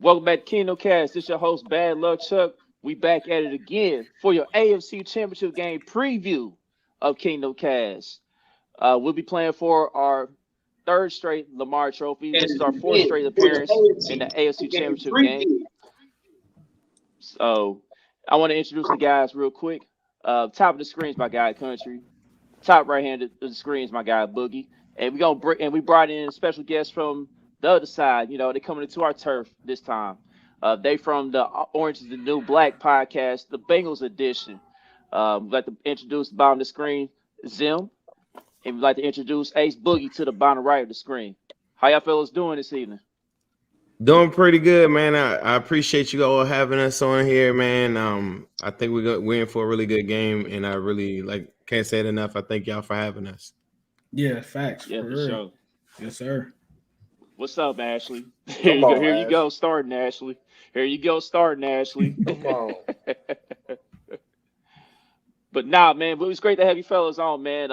Welcome back to Kingdom Cast. This is your host, Bad Luck Chuck. We back at it again for your AFC Championship game preview of Kingdom Cast. We'll be playing for our third straight Lamar Trophy. This is our fourth straight appearance in the AFC Championship game. So I want to introduce the guys real quick. Top of the screen is my guy Country. Top right hand of the screen is my guy Boogie. And we brought in special guests from the other side. You know, they're coming into our turf this time. They from the Orange is the New Black podcast, the Bengals edition. We'd like to introduce the bottom of the screen, Zim. And we'd like to introduce Ace Boogie to the bottom right of the screen. How y'all fellas doing this evening? Doing pretty good, man. I appreciate you all having us on here, man. I think we're in for a really good game, and I really can't say it enough. I thank y'all for having us. Yeah, facts. Yeah, for sure. Yes, sir. What's up, Ashley? Here you go, starting Ashley. Here you go, starting Ashley. Come on. But nah, man, it was great to have you fellas on, man.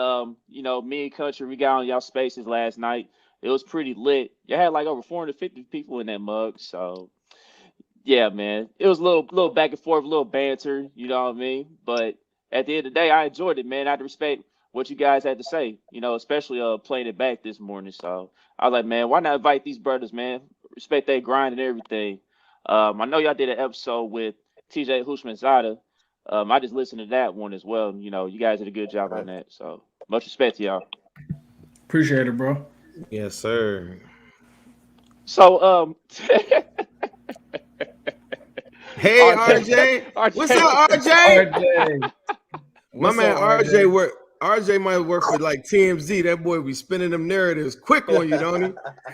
You know, me and Country, we got on y'all spaces last night. It was pretty lit. You had like over 450 people in that mug. So yeah, man. It was a little back and forth, a little banter, you know what I mean? But at the end of the day, I enjoyed it, man. I had to respect what you guys had to say, you know, especially playing it back this morning. So I was like, man, why not invite these brothers, man? Respect their grind and everything. I know y'all did an episode with TJ Hushmanzada. I just listened to that one as well. You know, you guys did a good job on that. So much respect to y'all. Appreciate it, bro. Yes, sir. So hey, RJ. What's up, RJ? My man RJ might work for like TMZ. That boy be spinning them narratives quick on you, don't he?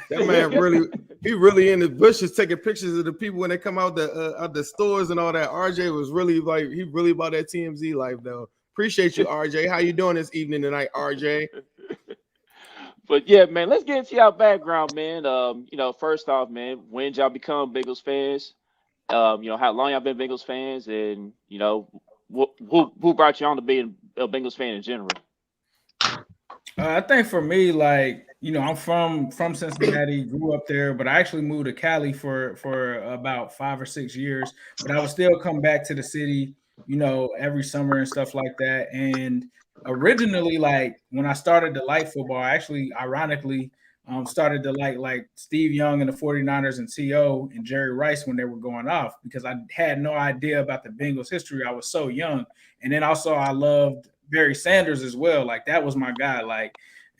That man really in the bushes taking pictures of the people when they come out the stores and all that. RJ was really he really about that TMZ life though. Appreciate you, RJ. How you doing this evening tonight, RJ? But yeah, man, let's get into y'all background, man. You know, first off, man, when did y'all become Bengals fans? You know, how long y'all been Bengals fans, and you know, who brought you on to being a Bengals fan in general? I think for me, you know, I'm from Cincinnati, grew up there, but I actually moved to Cali for about 5 or 6 years. But I would still come back to the city, you know, every summer and stuff like that. And originally, when I started to like football, I actually, ironically, started to like Steve Young and the 49ers and T.O. and Jerry Rice when they were going off, because I had no idea about the Bengals history. I was so young. And then also I loved Barry Sanders as well. Like, that was my guy.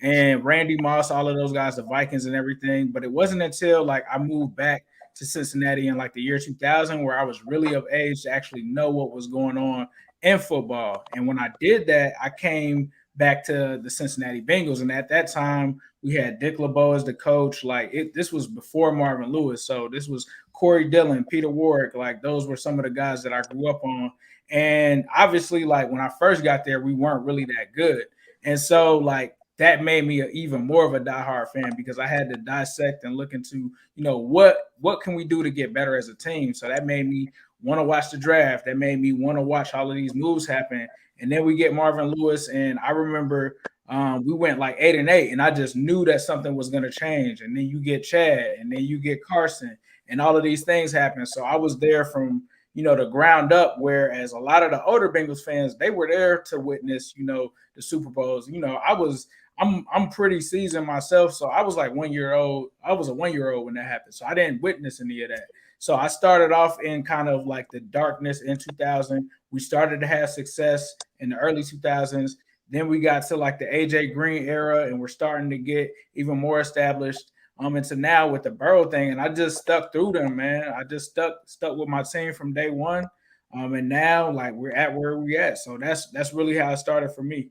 And Randy Moss, all of those guys, the Vikings and everything. But it wasn't until I moved back to Cincinnati in the year 2000 where I was really of age to actually know what was going on in football. And when I did that, I came back to the Cincinnati Bengals. And at that time, we had Dick LeBeau as the coach. This was before Marvin Lewis. So this was Corey Dillon, Peter Warrick. Those were some of the guys that I grew up on. And obviously, when I first got there, we weren't really that good. And so, that made me even more of a diehard fan, because I had to dissect and look into, you know, what can we do to get better as a team. So that made me want to watch the draft. That made me want to watch all of these moves happen. And then we get Marvin Lewis, and I remember we went 8-8, and I just knew that something was going to change. And then you get Chad, and then you get Carson, and all of these things happen. So I was there from, you know, the ground up, whereas a lot of the older Bengals fans, they were there to witness, you know, the Super Bowls. You know, I'm pretty seasoned myself, so I was 1 year old. I was a 1 year old when that happened, so I didn't witness any of that. So I started off in kind of the darkness in 2000. We started to have success in the early 2000s. Then we got to the AJ Green era, and we're starting to get even more established. Into now with the Burrow thing, and I just stuck through them, man. I just stuck with my team from day one. And now we're at where we at. So that's really how it started for me.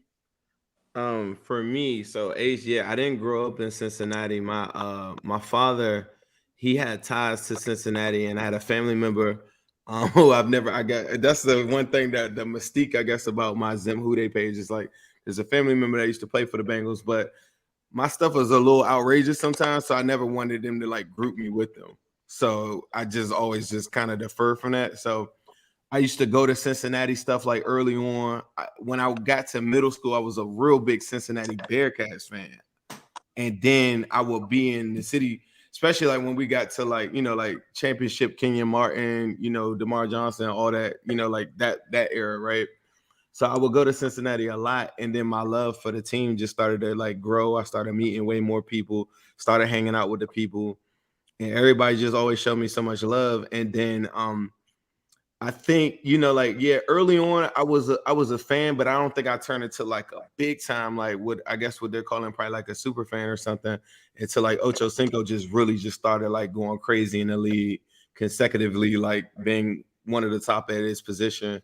For me, so Ace, yeah, I didn't grow up in Cincinnati. My father, he had ties to Cincinnati, and I had a family member who that's the one thing that the mystique, I guess, about my Zim Who Dey page is there's a family member that used to play for the Bengals, but my stuff was a little outrageous sometimes, so I never wanted them to group me with them. So I just always just kind of defer from that. So I used to go to Cincinnati stuff early on. When I got to middle school, I was a real big Cincinnati Bearcats fan. And then I would be in the city, especially like when we got to like, like championship Kenyon Martin, DeMar Johnson, all that, like that era, right? So I would go to Cincinnati a lot, and then my love for the team just started to like grow. I started meeting way more people, started hanging out with the people, and everybody just always showed me so much love. And then I think, early on I was a fan, but I don't think I turned into like a big time, like what they're calling probably like a super fan or something, until like Ocho Cinco just really just started like going crazy in the league consecutively, like being one of the top at his position.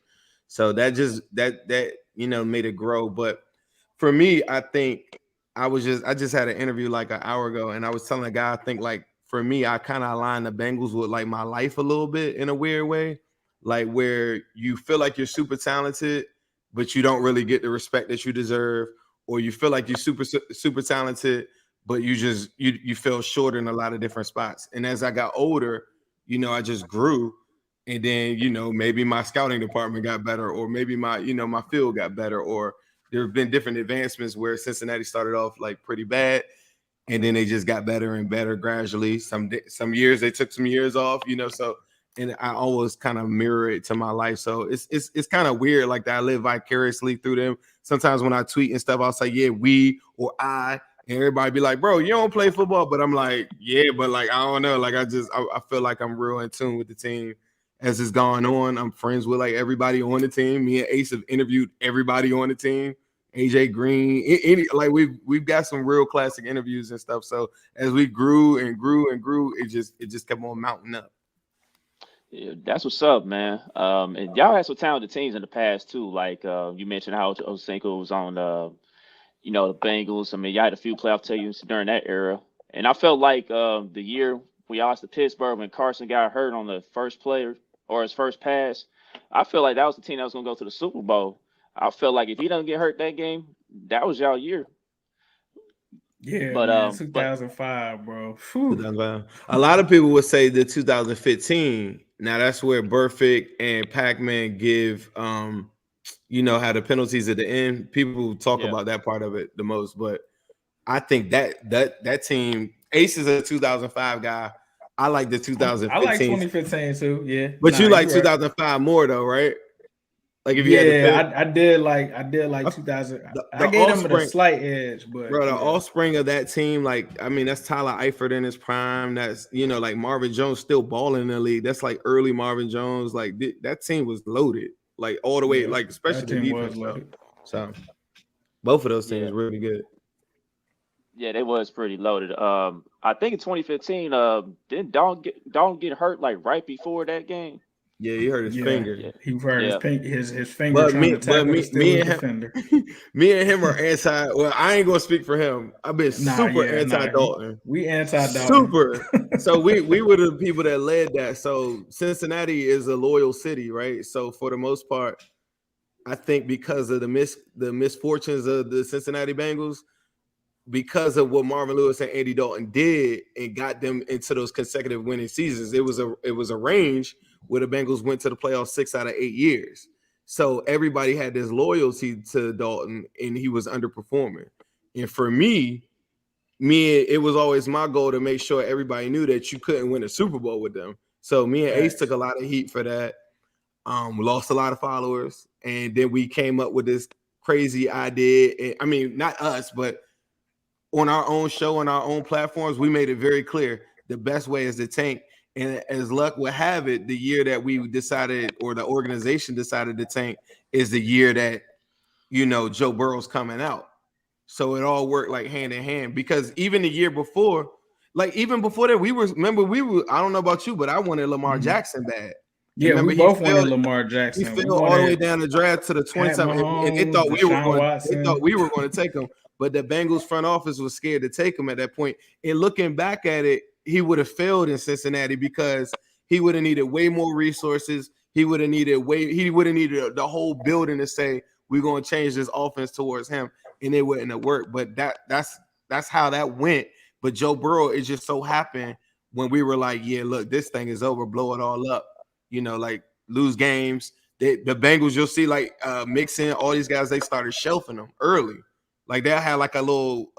So that just made it grow. But for me, I think I just had an interview like an hour ago, and I was telling a guy, I think like for me, I kind of aligned the Bengals with like my life a little bit in a weird way. Like where you feel like you're super talented, but you don't really get the respect that you deserve, or you feel like you're super talented, but you feel short in a lot of different spots. And as I got older, I just grew, and then maybe my scouting department got better, or maybe my my field got better, or there have been different advancements where Cincinnati started off like pretty bad, and then they just got better and better gradually. Some years they took some years off, so. And I always kind of mirror it to my life. So it's kind of weird, like that I live vicariously through them. Sometimes when I tweet and stuff, I'll say, yeah, we or I, and everybody be like, bro, you don't play football. But I'm like, yeah, but like, I don't know. Like, I feel like I'm real in tune with the team as it's going on. I'm friends with like everybody on the team. Me and Ace have interviewed everybody on the team. AJ Green, like we've got some real classic interviews and stuff. So as we grew and grew and grew, it just kept on mounting up. Yeah, that's what's up, man. And y'all had some talented teams in the past too. Like you mentioned how Osenko was on, the Bengals. I mean, y'all had a few playoff teams during that era. And I felt like the year we lost to Pittsburgh when Carson got hurt on the first play or his first pass, I feel like that was the team that was going to go to the Super Bowl. I felt like if he doesn't get hurt that game, that was y'all year. Yeah, but man, 2005, bro. 2005. A lot of people would say the 2015. Now that's where Burfict and Pac-Man give, had the penalties at the end. People talk about that part of it the most, but I think that team, Ace is a 2005 guy. I like the 2015. I like 2015 too. Yeah, but you like 2005 more though, right? Like if you I did like 2000. I gave them a slight edge, but bro, the offspring of that team, like I mean, that's Tyler Eifert in his prime. That's like Marvin Jones still balling in the league. That's like early Marvin Jones. Like that team was loaded, like all the way, like especially the defense. So both of those teams really good. Yeah, they was pretty loaded. I think in 2015, didn't Dalton get hurt like right before that game? Yeah, he hurt his finger. Yeah. He hurt his finger. But me and him are anti. Well, I ain't gonna speak for him. I've been super anti Dalton. We anti Dalton. Super. So we were the people that led that. So Cincinnati is a loyal city, right? So for the most part, I think because of the misfortunes of the Cincinnati Bengals, because of what Marvin Lewis and Andy Dalton did and got them into those consecutive winning seasons, it was a range where the Bengals went to the playoffs 6 out of 8 years. So everybody had this loyalty to Dalton, and he was underperforming. And for me, it was always my goal to make sure everybody knew that you couldn't win a Super Bowl with them. So me and Ace took a lot of heat for that. We lost a lot of followers, and then we came up with this crazy idea. And, I mean, not us, but on our own show, on our own platforms, we made it very clear the best way is to tank. And as luck would have it, the year that we decided, or the organization decided to tank, is the year that, Joe Burrow's coming out. So it all worked like hand in hand, because even the year before, like even before that, I don't know about you, but I wanted Lamar Jackson bad. Yeah, we both wanted Lamar Jackson. He fell all the way down the draft to the 20-something, and they thought we were going to take him. But the Bengals front office was scared to take him at that point. And looking back at it, he would have failed in Cincinnati because he would have needed way more resources. He would have needed the whole building to say, we're going to change this offense towards him, and it wouldn't have worked. But that's how that went. But Joe Burrow, it just so happened when we were like, yeah, look, this thing is over, blow it all up, like lose games. The Bengals, you'll see like Mixon, all these guys, they started shelving them early. Like they had like a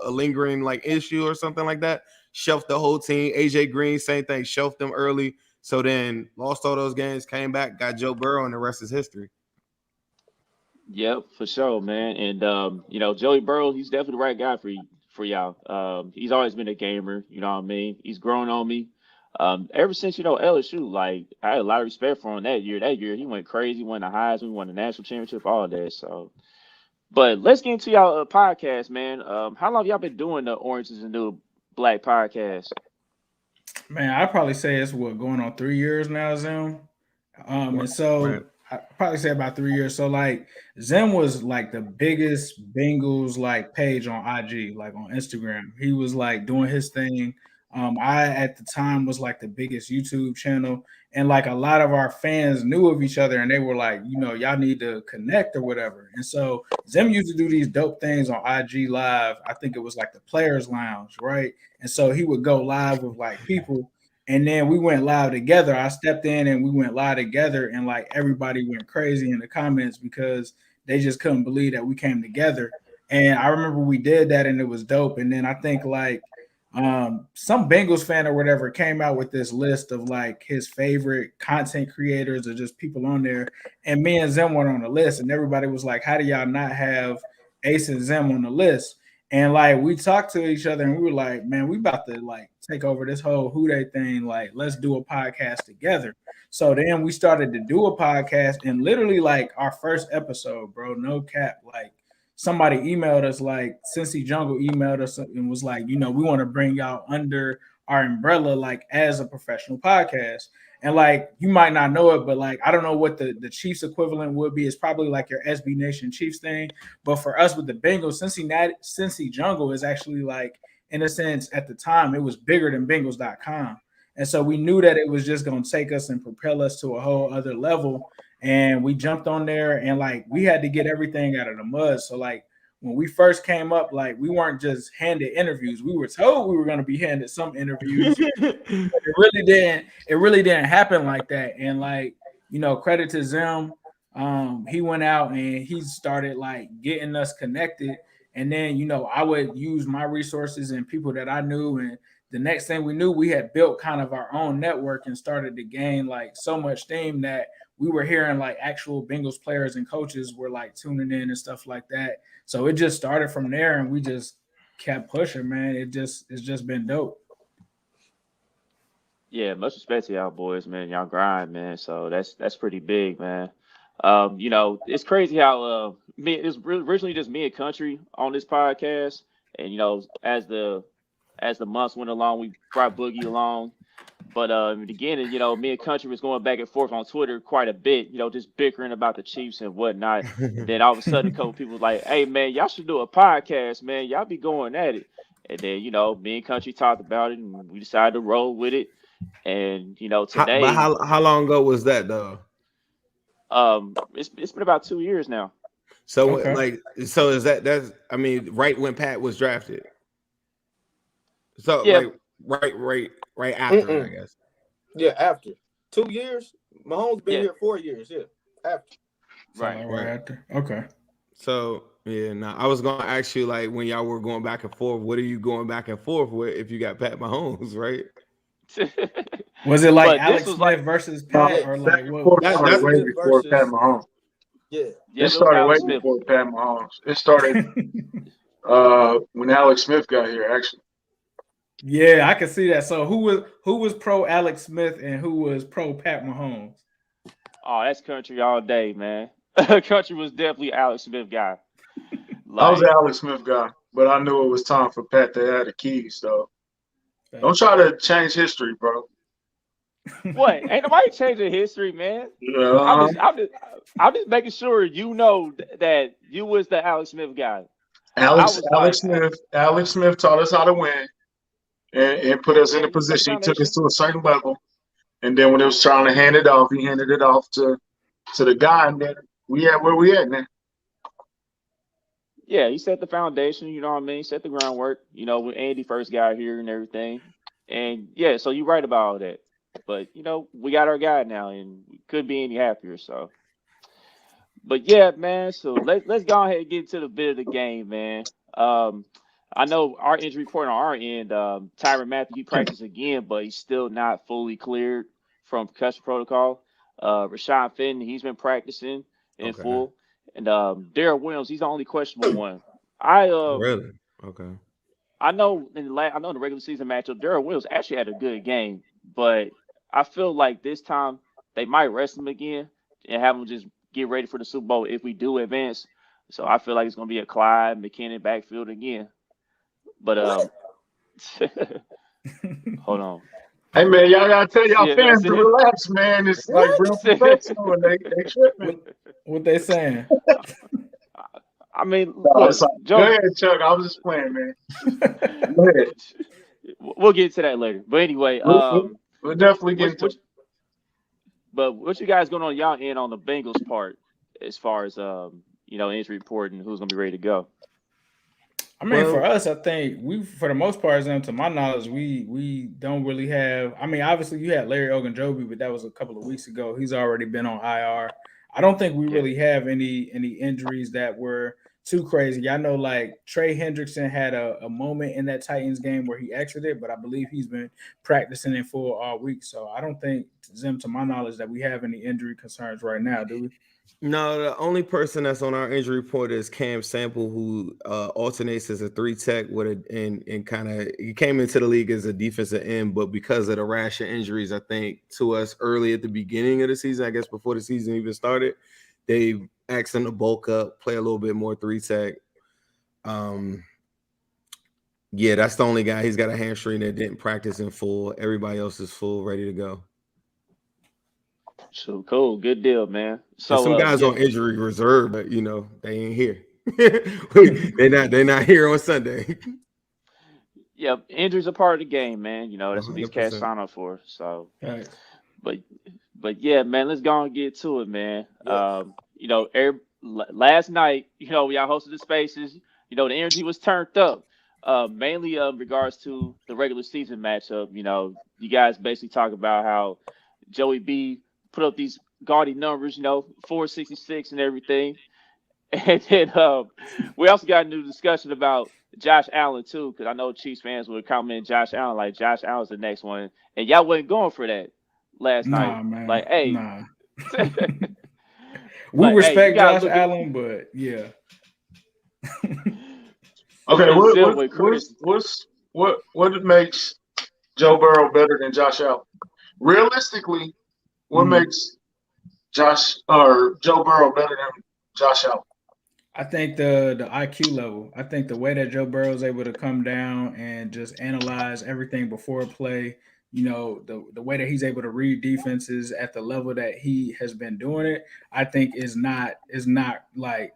lingering like issue or something like that. shelved the whole team. AJ Green, same thing, shelved them early. So then lost all those games, came back, got Joe Burrow, and the rest is history. Yep, for sure, man. And Joey Burrow, he's definitely the right guy for y'all. He's always been a gamer, you know what I mean? He's grown on me. Ever since, LSU, like I had a lot of respect for him that year. That year he went crazy, won the Heisman, won the national championship, all that. So but let's get into y'all podcast, man. How long have y'all been doing the Orange is the New Black podcast? Man, I'd probably say it's going on 3 years now, Zim. And so Right. I'd probably say about 3 years. So like Zim was like the biggest Bengals like page on IG, like on Instagram. He was like doing his thing. I at the time was like the biggest YouTube channel, and like a lot of our fans knew of each other, and they were like, y'all need to connect or whatever. And so Zim used to do these dope things on IG Live. I think it was like the Players Lounge, right? And so he would go live with like people, and then we went live together. I stepped in and we went live together, and like everybody went crazy in the comments because they just couldn't believe that we came together. And I remember we did that, and it was dope. And then I think like some Bengals fan or whatever came out with this list of like his favorite content creators or just people on there, and me and Zim went on the list, and everybody was like, how do y'all not have Ace and Zim on the list? And like we talked to each other and we were like, man, we about to like take over this whole Who Dey thing, like let's do a podcast together. So then we started to do a podcast, and literally like our first episode, bro, no cap, like somebody emailed us, like Cincy Jungle emailed us and was like, we want to bring y'all under our umbrella, like as a professional podcast. And like, you might not know it, but like, I don't know what the Chiefs equivalent would be. It's probably like your SB Nation Chiefs thing. But for us with the Bengals, Cincy Jungle is actually like, in a sense, at the time, it was bigger than Bengals.com. And so we knew that it was just going to take us and propel us to a whole other level. And we jumped on there, and like we had to get everything out of the mud. So like when we first came up, like we weren't just handed interviews. We were told we were going to be handed some interviews. It really didn't happen like that. And like, credit to Zim. He went out and he started like getting us connected. And then, I would use my resources and people that I knew. And the next thing we knew, we had built kind of our own network and started to gain like so much steam that we were hearing like actual Bengals players and coaches were like tuning in and stuff like that. So it just started from there, and we just kept pushing, man. It's just been dope. Yeah, much respect to y'all boys, man. Y'all grind, man. So that's pretty big, man. It's crazy how it's originally just me and Country on this podcast, and as the months went along, we brought Boogie along. But in the beginning, me and Country was going back and forth on Twitter quite a bit, just bickering about the Chiefs and whatnot. Then all of a sudden, a couple people was like, hey, man, y'all should do a podcast, man. Y'all be going at it. And then, me and Country talked about it, and we decided to roll with it. And, today. But how long ago was that, though? It's been about 2 years now. So, so is that's right when Pat was drafted? So, yeah. Right after, I guess. Yeah, after 2 years. Mahomes been here 4 years. Yeah, after. Right after. Okay. So I was gonna ask you, like, when y'all were going back and forth, what are you going back and forth with if you got Pat Mahomes, right? Was it like Alex Smith versus Pat, or like what? That's way before Pat Mahomes. Yeah, it started way before Pat Mahomes. It started when Alex Smith got here, actually. Yeah, I can see that. So who was pro Alex Smith and who was pro Pat Mahomes? Oh, that's Country all day, man. Country was definitely Alex Smith guy. I was an Alex Smith guy, but I knew it was time for Pat to have the keys. So don't try to change history, bro. What? Ain't nobody changing history, man. I'm just making sure that you was the Alex Smith guy. Alex Smith taught us how to win. And put us in a position. He took us to a certain level, and then when it was trying to hand it off, he handed it off to the guy, and then we at where we at now. Yeah, he set the foundation. You know what I mean? Set the groundwork. When Andy first got here and everything, and yeah, so you're right about all that. But we got our guy now, and we couldn't be any happier. So, but yeah, man. So let's go ahead and get into the bit of the game, man. I know our injury report on our end, Tyrann Mathieu, he practiced again, but he's still not fully cleared from concussion protocol. Rashad Fenton, he's been practicing in Okay. full. And Darrell Williams, he's the only questionable one. I Really? Okay. I know I know in the regular season matchup, Darrell Williams actually had a good game, but I feel like this time they might rest him again and have him just get ready for the Super Bowl if we do advance. So I feel like it's gonna be a Clyde McKinnon backfield again. But hold on. Hey man, y'all gotta tell y'all Yeah, fans that's to it. relax, man. It's like real professional and they tripping. What they saying? I mean, No, look, it's like, Joe, go ahead, Chuck. I was just playing, man. Go ahead. we'll get to that later. But anyway, We'll definitely get into it. But what you guys going on y'all end on the Bengals part as far as injury report and who's gonna be ready to go? I mean, for us, I think for the most part, to my knowledge, we don't really have. I mean, obviously, you had Larry Ogunjobi, but that was a couple of weeks ago. He's already been on IR. I don't think we really have any injuries that were too crazy. I know like Trey Hendrickson had a moment in that Titans game where he exited, but I believe he's been practicing in full all week. So I don't think, Zim, to my knowledge, that we have any injury concerns right now, do we? No, the only person that's on our injury report is Cam Sample, who alternates as a 3-tech and kind of he came into the league as a defensive end, but because of the rash of injuries, I think to us early at the beginning of the season, I guess before the season even started, they asked him to bulk up, play a little bit more 3-tech. Yeah, that's the only guy. He's got a hamstring that didn't practice in full. Everybody else is full, ready to go. So cool, good deal, man. So some guys on injury reserve, but they ain't here. they're not here on Sunday. Yeah, injuries are part of the game, man. That's what these 100%. cats sign up for. So, Right. but yeah, man, let's go and get to it, man. Yeah. Last night, y'all hosted the spaces. The energy was turned up. Mainly in regards to the regular season matchup. You guys basically talk about how Joey B put up these gaudy numbers, 466 and everything. And then we also got a new discussion about Josh Allen too, because I know Chiefs fans would comment Josh Allen like Josh Allen's the next one, and y'all wasn't going for that last night. Man. Like, hey, nah. We respect Josh Allen, but yeah. Okay, what makes Joe Burrow better than Josh Allen? Realistically, what makes Joe Burrow better than Josh Allen? I think the IQ level. I think the way that Joe Burrow is able to come down and just analyze everything before play, the way that he's able to read defenses at the level that he has been doing it, I think is not like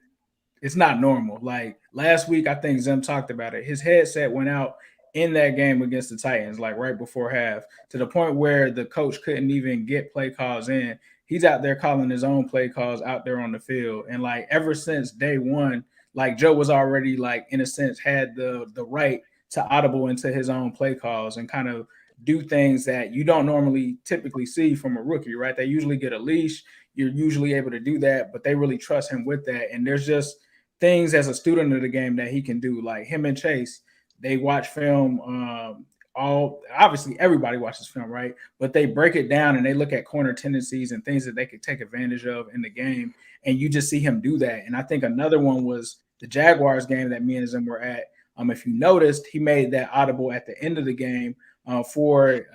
it's not normal. Like last week, I think Zim talked about it. His headset went out in that game against the Titans, like right before half, to the point where the coach couldn't even get play calls in. He's out there calling his own play calls out there on the field. And like ever since day one, like Joe was already like, in a sense, had the right to audible into his own play calls and kind of do things that you don't normally typically see from a rookie, right? They usually get a leash. You're usually able to do that, but they really trust him with that. And there's just things as a student of the game that he can do. Like him and Chase, they watch film obviously everybody watches film, right? But they break it down and they look at corner tendencies and things that they could take advantage of in the game. And you just see him do that. And I think another one was the Jaguars game that me and Zim were at. If you noticed, he made that audible at the end of the game for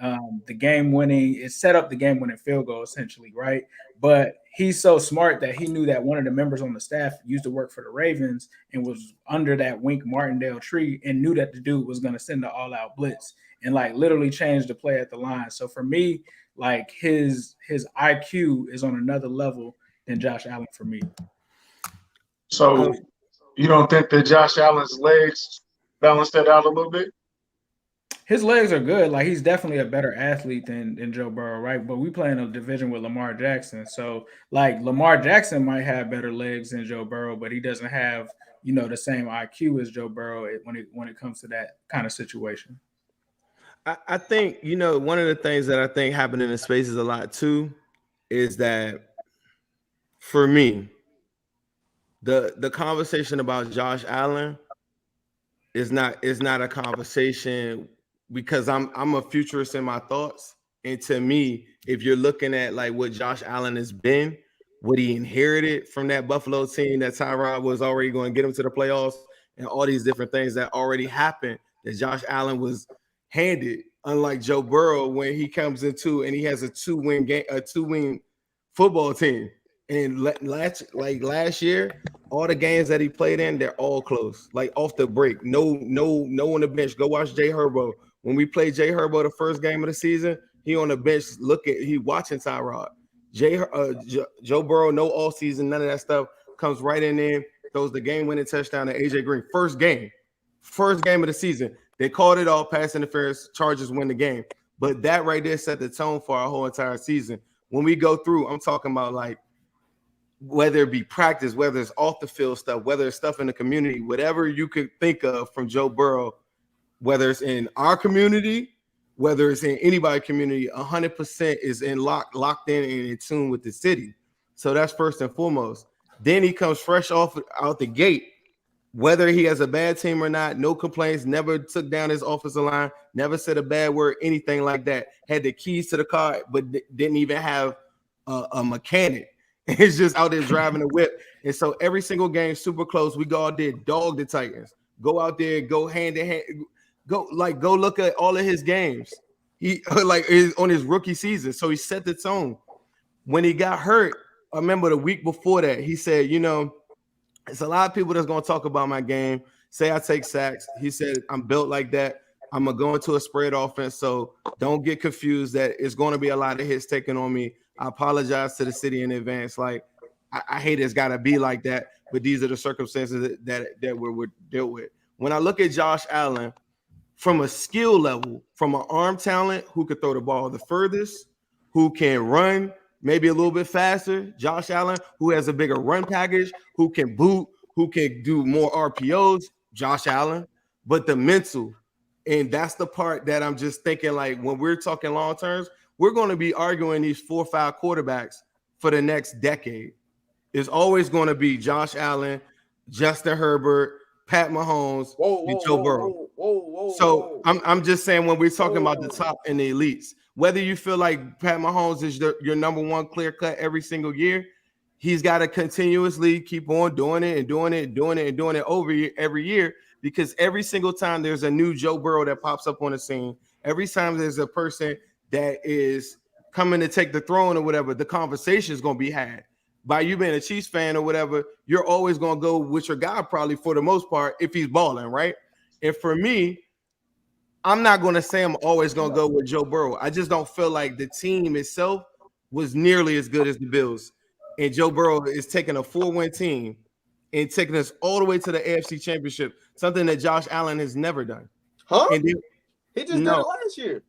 the game-winning. It set up the game-winning field goal, essentially, right? But he's so smart that he knew that one of the members on the staff used to work for the Ravens and was under that Wink Martindale tree and knew that the dude was going to send the all-out blitz and like literally change the play at the line. So for me, like his IQ is on another level than Josh Allen for me. So you don't think that Josh Allen's legs balanced that out a little bit? His legs are good. Like he's definitely a better athlete than Joe Burrow, right? But we play in a division with Lamar Jackson. So like Lamar Jackson might have better legs than Joe Burrow, but he doesn't have, the same IQ as Joe Burrow when it comes to that kind of situation. I think, one of the things that I think happened in the spaces a lot too is that for me, the conversation about Josh Allen it's not a conversation because I'm a futurist in my thoughts. And to me, if you're looking at like what Josh Allen has been, what he inherited from that Buffalo team, that Tyrod was already going to get him to the playoffs, and all these different things that already happened, that Josh Allen was handed, unlike Joe Burrow when he comes into and he has a two-win football team. And last year, all the games that he played in, they're all close, like off the break. No on the bench. Go watch Jay Herbo. When we played Jay Herbo the first game of the season, he on the bench he watching Tyrod. Joe Burrow, no all season, none of that stuff, comes right in there, throws the game-winning touchdown to AJ Green. First game of the season. They called it all, pass interference, Chargers win the game. But that right there set the tone for our whole entire season. When we go through, I'm talking about like whether it be practice, whether it's off the field stuff, whether it's stuff in the community, whatever you could think of from Joe Burrow, whether it's in our community, whether it's in anybody's community, 100% is locked in and in tune with the city. So that's first and foremost. Then he comes fresh out the gate, whether he has a bad team or not, no complaints, never took down his offensive line, never said a bad word, anything like that. Had the keys to the car, but didn't even have a mechanic. It's just out there driving the whip. And so every single game, super close, we go out there, dog the Titans. Go out there, go hand in hand. Go look at all of his games. He is on his rookie season. So he set the tone. When he got hurt, I remember the week before that, he said, it's a lot of people that's going to talk about my game, say I take sacks. He said, I'm built like that. I'm going to go into a spread offense. So don't get confused that it's going to be a lot of hits taken on me. I apologize to the city in advance. Like, I hate it's got to be like that, but these are the circumstances that we're dealt with. When I look at Josh Allen, from a skill level, from an arm talent, who could throw the ball the furthest, who can run maybe a little bit faster, Josh Allen, who has a bigger run package, who can boot, who can do more RPOs, Josh Allen, but the mental, and that's the part that I'm just thinking, like, when we're talking long terms, we're going to be arguing these 4 or 5 quarterbacks for the next decade. It's always going to be Josh Allen, Justin Herbert, Pat Mahomes, and Joe Burrow. So I'm just saying, when we're talking about the top and the elites, whether you feel like Pat Mahomes is your number one clear cut every single year, he's got to continuously keep on doing it over every year, because every single time there's a new Joe Burrow that pops up on the scene, every time there's a person that is coming to take the throne or whatever, the conversation is going to be had. By you being a Chiefs fan or whatever, you're always going to go with your guy probably for the most part if he's balling, right? And for me, I'm not going to say I'm always going to go with Joe Burrow. I just don't feel like the team itself was nearly as good as the Bills. And Joe Burrow is taking a 4-win team and taking us all the way to the AFC Championship, something that Josh Allen has never done. Huh? And he just did it last year.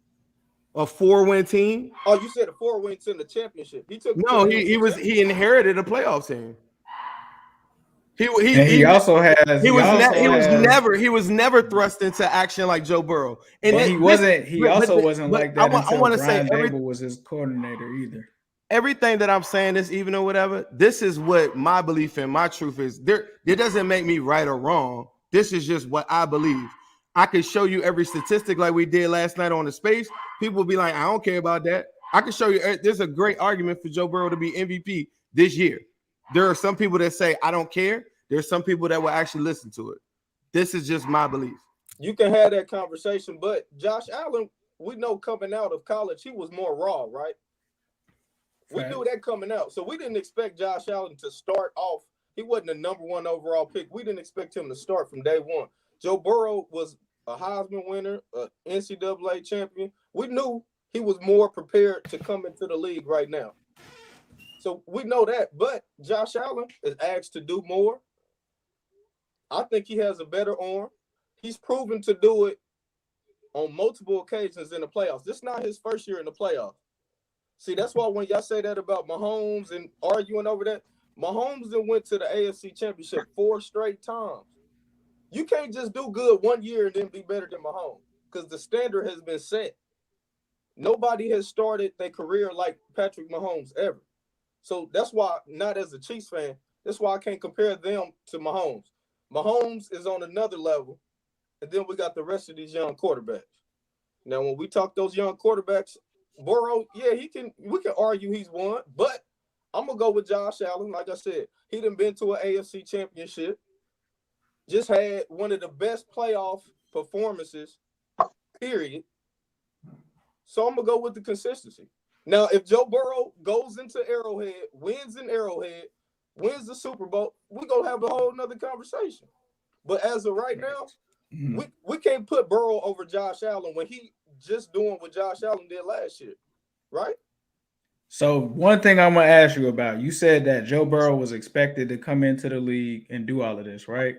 A 4-win team? Oh, you said a 4-win team in the championship. He inherited a playoff team. He was never thrust into action like Joe Burrow. And he wasn't like that until Brian Dable was his coordinator either. Everything that I'm saying is even or whatever, this is what my belief and my truth is. It doesn't make me right or wrong. This is just what I believe. I could show you every statistic like we did last night on the space. People will be like, I don't care about that. I can show you. There's a great argument for Joe Burrow to be MVP this year. There are some people that say, I don't care. There's some people that will actually listen to it. This is just my belief. You can have that conversation, but Josh Allen, we know coming out of college, he was more raw, right? We knew that coming out. So we didn't expect Josh Allen to start off. He wasn't the number 1 overall pick. We didn't expect him to start from day one. Joe Burrow was a Heisman winner, an NCAA champion. We knew he was more prepared to come into the league right now. So we know that. But Josh Allen is asked to do more. I think he has a better arm. He's proven to do it on multiple occasions in the playoffs. This is not his first year in the playoffs. See, that's why when y'all say that about Mahomes and arguing over that, Mahomes then went to the AFC Championship 4 straight times. You can't just do good one year and then be better than Mahomes, because the standard has been set. Nobody has started their career like Patrick Mahomes ever. So that's why, not as a Chiefs fan, that's why I can't compare them to Mahomes. Mahomes is on another level, and then we got the rest of these young quarterbacks. Now, when we talk those young quarterbacks, Burrow, yeah, we can argue he's won, but I'm gonna go with Josh Allen. Like I said, he done been to an AFC championship, just had one of the best playoff performances, period. So I'm gonna go with the consistency. Now, if Joe Burrow goes into Arrowhead, wins in Arrowhead, wins the Super Bowl, we're gonna have a whole nother conversation. But as of right now, we can't put Burrow over Josh Allen when he just doing what Josh Allen did last year, right? So one thing I'm gonna ask you about, you said that Joe Burrow was expected to come into the league and do all of this, right?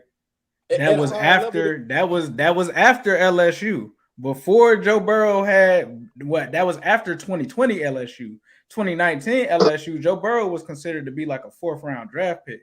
That was after LSU. Before Joe Burrow had what? That was after 2020 LSU. 2019 LSU, Joe Burrow was considered to be like a 4th-round draft pick.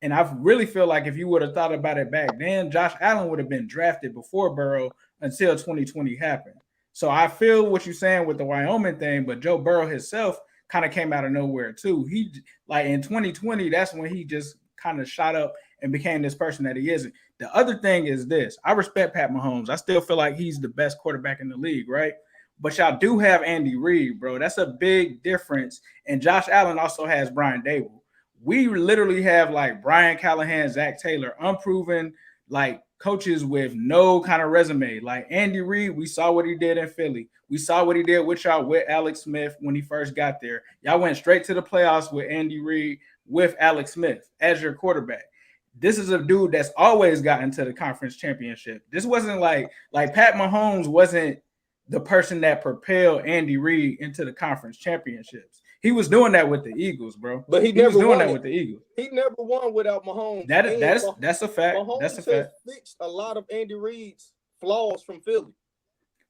And I really feel like if you would have thought about it back then, Josh Allen would have been drafted before Burrow until 2020 happened. So I feel what you're saying with the Wyoming thing, but Joe Burrow himself kind of came out of nowhere too. He, like in 2020, that's when he just kind of shot up and became this person that he isn't. The other thing is this. I respect Pat Mahomes. I still feel like he's the best quarterback in the league, right? But y'all do have Andy Reid, bro. That's a big difference. And Josh Allen also has Brian Dable. We literally have like Brian Callahan, Zach Taylor, unproven like coaches with no kind of resume. Like Andy Reid, we saw what he did in Philly. We saw what he did with y'all with Alex Smith when he first got there. Y'all went straight to the playoffs with Andy Reid with Alex Smith as your quarterback. This is a dude that's always gotten to the conference championship. This wasn't like Pat Mahomes wasn't the person that propelled Andy Reid into the conference championships. He was doing that with the Eagles, bro. But he was never doing won that it. with the Eagles. He never won without Mahomes. That's a fact. Mahomes That's a fact. Fixed a lot of Andy Reid's flaws from Philly.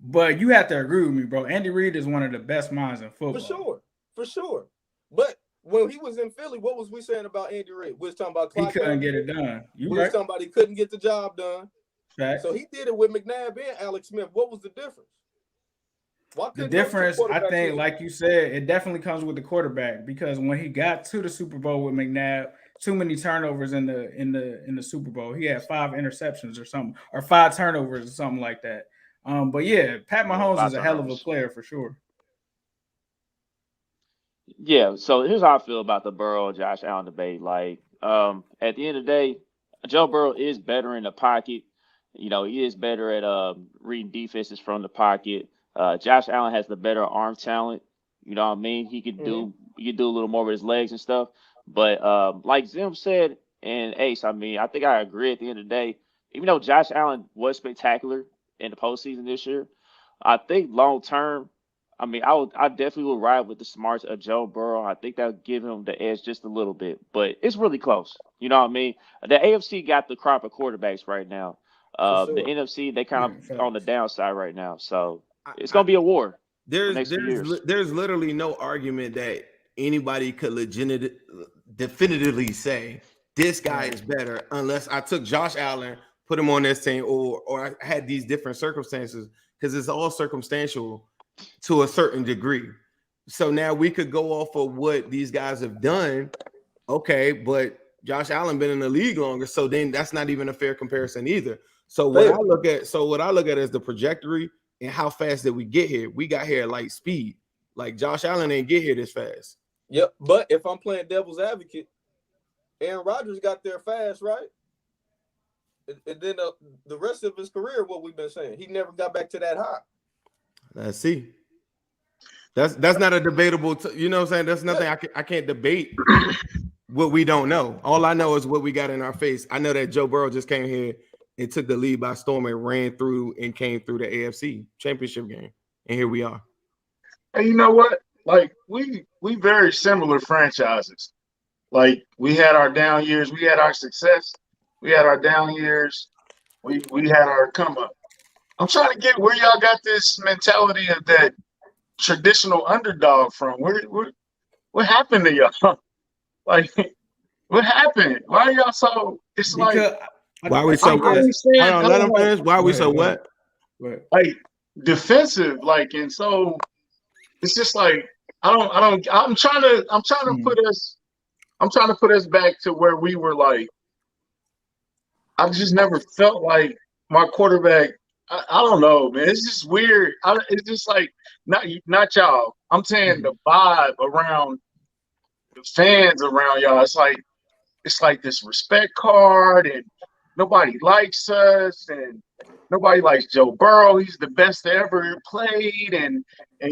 But you have to agree with me, bro. Andy Reid is one of the best minds in football. For sure. But when he was in Philly, what was we saying about Andy Reid? We was talking about he couldn't get it done. We was talking about he couldn't get the job done. Fact. So he did it with McNabb and Alex Smith. What was the difference? The difference, I think, like you said, it definitely comes with the quarterback, because when he got to the Super Bowl with McNabb, too many turnovers in the Super Bowl. He had 5 interceptions or something, or 5 turnovers or something like that. But yeah, Pat Mahomes is a hell of a player for sure. Yeah, so here's how I feel about the Burrow and Josh Allen debate. Like, at the end of the day, Joe Burrow is better in the pocket. You know, he is better at reading defenses from the pocket. Josh Allen has the better arm talent. You know what I mean? He could do a little more with his legs and stuff. But like Zim said and Ace, I mean, I think I agree at the end of the day. Even though Josh Allen was spectacular in the postseason this year, I think long term, I mean, I definitely would ride with the smarts of Joe Burrow. I think that would give him the edge just a little bit. But it's really close. You know what I mean? The AFC got the crop of quarterbacks right now. Sure. The NFC, they kind of on the downside right now. So it's gonna be a war. There's literally no argument that anybody could definitively say this guy is better unless I took Josh Allen, put him on this team, or I had these different circumstances, because it's all circumstantial to a certain degree. So now we could go off of what these guys have done. Okay, but Josh Allen been in the league longer, so then that's not even a fair comparison either. So what I look at is the trajectory and how fast did we get here. We got here at light speed. Like Josh Allen ain't get here this fast. Yep, but if I'm playing devil's advocate, Aaron Rodgers got there fast, right? And then the rest of his career, what we've been saying, he never got back to that high. Let's see. That's not a debatable. You know what I'm saying? That's nothing I can't debate what we don't know. All I know is what we got in our face. I know that Joe Burrow just came here and took the lead by storm and ran through and came through the AFC championship game. And here we are. And you know what? Like, we very similar franchises. Like, we had our down years. We had our success. We had our down years. We had our come up. I'm trying to get where y'all got this mentality of that traditional underdog from. What happened to y'all? Like, what happened? Why are y'all so? It's because, why are we so? Hold on, let them finish. Why are we so what? Like defensive, like, and so it's just like I'm trying to put us back to where we were. Like, I just never felt like my quarterback. I don't know, man. It's just weird. It's just like not y'all. I'm saying the vibe around the fans around y'all. It's like this respect card, and nobody likes us, and nobody likes Joe Burrow. He's the best that ever played, and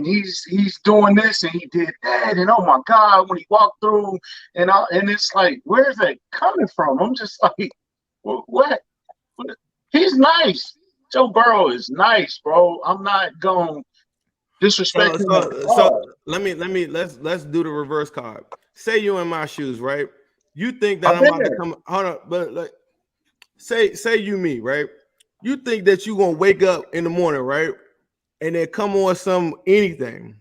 he's doing this and he did that, and oh my God, when he walked through, and it's like, where's that coming from? I'm just like, what? He's nice. Joe Burrow is nice, bro. I'm not going to disrespect him. So let's do the reverse card. Say you in my shoes, right? You think that I'm about to come? Hold on, but like, say you me, right? You think that you gonna wake up in the morning, right, and then come on anything,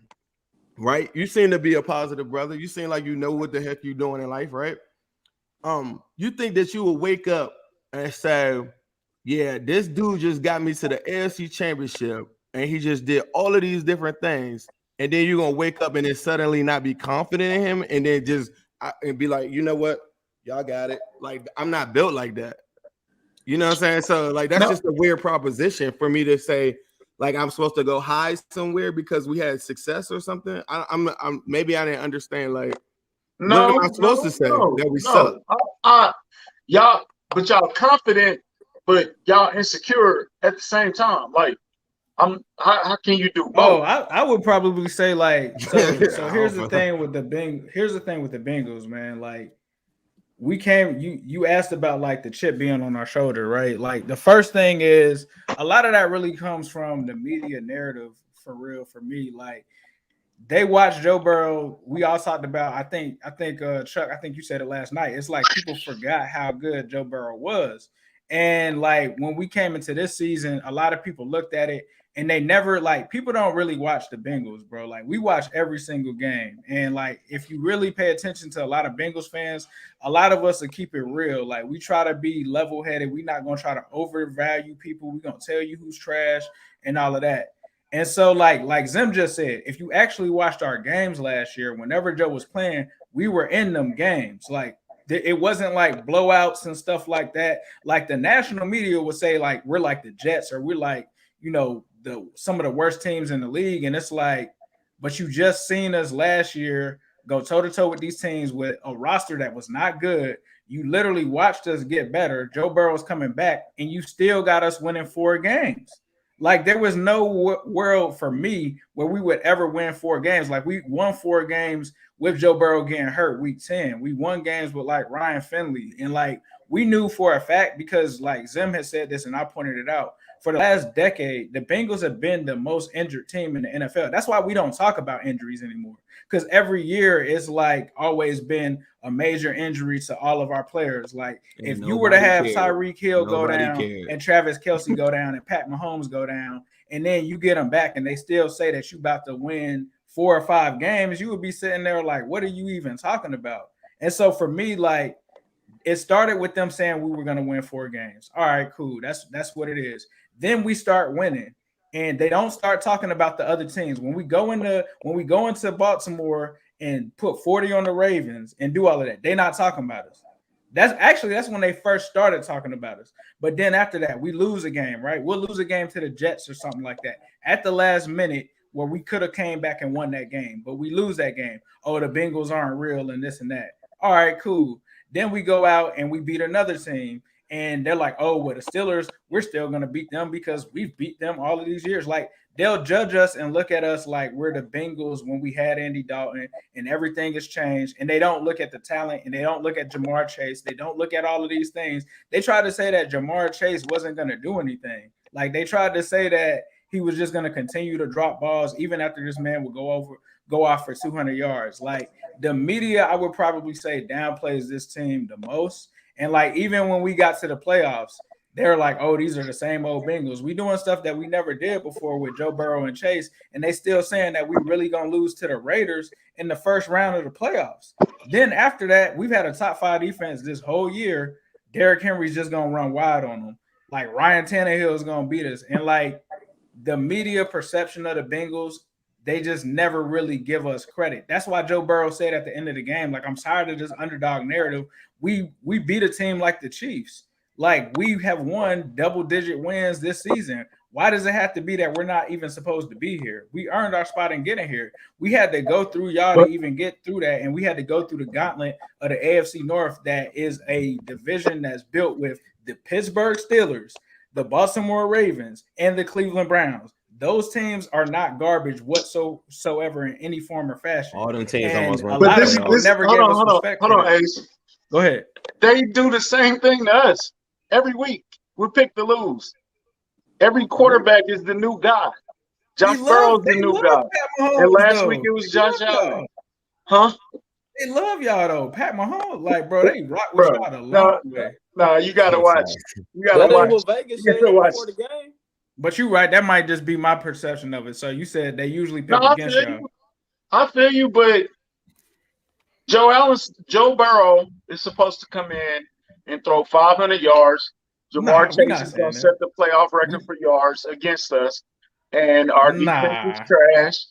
right? You seem to be a positive brother. You seem like you know what the heck you're doing in life, right? You think that you will wake up and say, yeah, this dude just got me to the AFC Championship, and he just did all of these different things, and then you're gonna wake up and then suddenly not be confident in him, and then just and be like, you know what, y'all got it. Like, I'm not built like that. You know what I'm saying? So like, that's just a weird proposition for me to say, like, I'm supposed to go high somewhere because we had success or something. I'm maybe I didn't understand. Like, what am I supposed to say that we suck? Y'all, but y'all confident, but y'all insecure at the same time. Like, how can you do both? Oh, I would probably say like, so here's the thing with the Bengals, man. Like, we came, you asked about like the chip being on our shoulder, right? Like, the first thing is a lot of that really comes from the media narrative, for real, for me. Like, they watched Joe Burrow. We all talked about, I think Chuck, I think you said it last night. It's like people forgot how good Joe Burrow was. And like, when we came into this season, a lot of people looked at it and they never, like, people don't really watch the Bengals, bro. Like, we watch every single game. And like, if you really pay attention to a lot of Bengals fans, a lot of us will keep it real. Like, we try to be level-headed. We're not going to try to overvalue people. We're going to tell you who's trash and all of that. And so like Zim just said, if you actually watched our games last year, whenever Joe was playing, we were in them games. Like, it wasn't like blowouts and stuff like that. Like, the national media would say, like, we're like the Jets, or we're like, you know, some of the worst teams in the league. And it's like, but you just seen us last year go toe-to-toe with these teams with a roster that was not good. You literally watched us get better. Joe Burrow's coming back, and you still got us winning 4 games. Like, there was no world for me where we would ever win 4 games. Like, we won 4 games with Joe Burrow getting hurt week 10. We won games with like Ryan Finley. And like, we knew for a fact, because like Zim has said this and I pointed it out, for the last decade, the Bengals have been the most injured team in the NFL. That's why we don't talk about injuries anymore, because every year it's like always been a major injury to all of our players. Like, and if you were to have Tyreek Hill go down and Travis Kelce go down and Pat Mahomes go down, and then you get them back and they still say that you about to win 4 or 5 games, you would be sitting there like, what are you even talking about? And so for me, like, it started with them saying we were going to win 4 games. All right, cool. That's what it is. Then we start winning, and they don't start talking about the other teams. When we go into Baltimore and put 40 on the Ravens and do all of that, they're not talking about us. That's when they first started talking about us. But then after that, we lose a game, right? We'll lose a game to the Jets or something like that at the last minute, where we could have came back and won that game, but we lose that game. Oh, the Bengals aren't real and this and that. All right, cool. Then we go out and we beat another team, and they're like, oh, well, the Steelers, we're still going to beat them because we've beat them all of these years. Like, they'll judge us and look at us like we're the Bengals when we had Andy Dalton and everything has changed. And they don't look at the talent, and they don't look at Jamar Chase. They don't look at all of these things. They tried to say that Jamar Chase wasn't going to do anything. Like, they tried to say that he was just going to continue to drop balls even after this man would go off for 200 yards. Like, the media, I would probably say, downplays this team the most. And like, even when we got to the playoffs, they're like, oh, these are the same old Bengals. We doing stuff that we never did before with Joe Burrow and Chase, and they still saying that we really gonna lose to the Raiders in the first round of the playoffs. Then after that, we've had a top 5 defense this whole year. Derrick Henry's just gonna run wide on them. Like, Ryan Tannehill is gonna beat us. And like, the media perception of the Bengals, they just never really give us credit. That's why Joe Burrow said at the end of the game, like, I'm tired of this underdog narrative. We beat a team like the Chiefs. Like, we have won double-digit wins this season. Why does it have to be that we're not even supposed to be here? We earned our spot in getting here. We had to go through y'all to even get through that, and we had to go through the gauntlet of the AFC North that is a division that's built with the Pittsburgh Steelers, the Baltimore Ravens, and the Cleveland Browns. Those teams are not garbage whatsoever in any form or fashion. All them teams And almost a won. lot of people never gave us respect. Hold on, Ace. Go ahead. They do the same thing to us every week. We're picked to lose. Every quarterback is the new guy. Josh Burrow's the new guy. And last week it was Josh Allen. Huh? They love y'all though. Pat Mahomes, like, bro, they rock with y'all the long way. No, you gotta watch. You gotta watch. What Vegas said before the game. But you're right. That might just be my perception of it. So you said they usually pick against y'all. I feel you, but Joe Burrow is supposed to come in and throw 500 yards. Jamar Chase is going to set the playoff record for yards against us, and our defense is trash.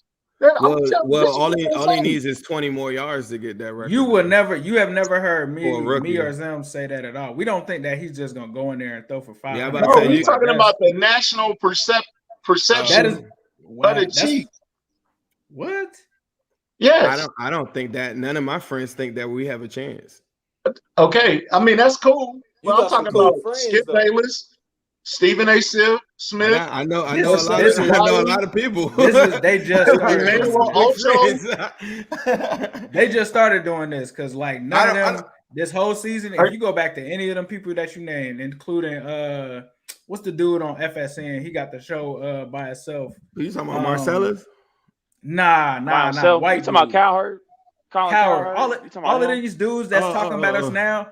Well, all he needs is 20 more yards to get that record. You have never heard me or Zim say that at all. We don't think that he's just going to go in there and throw for 5. Yeah, we're talking about the national perception of the Chiefs. What? Yes. I don't think that. None of my friends think that we have a chance. Okay, I mean that's cool. Well, I'm talking about Skip Bayless, Stephen A. Smith. I know a lot of people. They just started doing this because like none of them this whole season. If you go back to any of them people that you named, including what's the dude on FSN? He got the show by himself. You talking about Marcellus? Nah. White. You talking about Cowherd? Cowherd. All of these dudes that's talking about us now,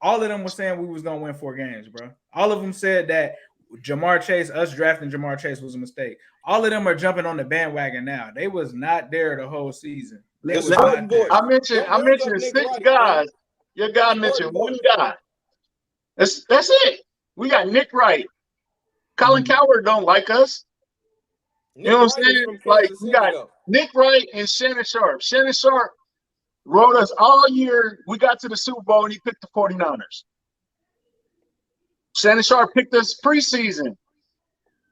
all of them were saying we was gonna win 4 games, bro. All of them said that us drafting Jamar Chase was a mistake. All of them are jumping on the bandwagon now. They was not there the whole season. I mentioned 6 guys. Your guy mentioned 1 guy. That's it. We got Nick Wright. Colin Cowherd don't like us. You know what I'm saying? Like, we got Nick Wright and Shannon Sharp. Shannon Sharp rode us all year. We got to the Super Bowl, and he picked the 49ers. Shannon Sharp picked us preseason.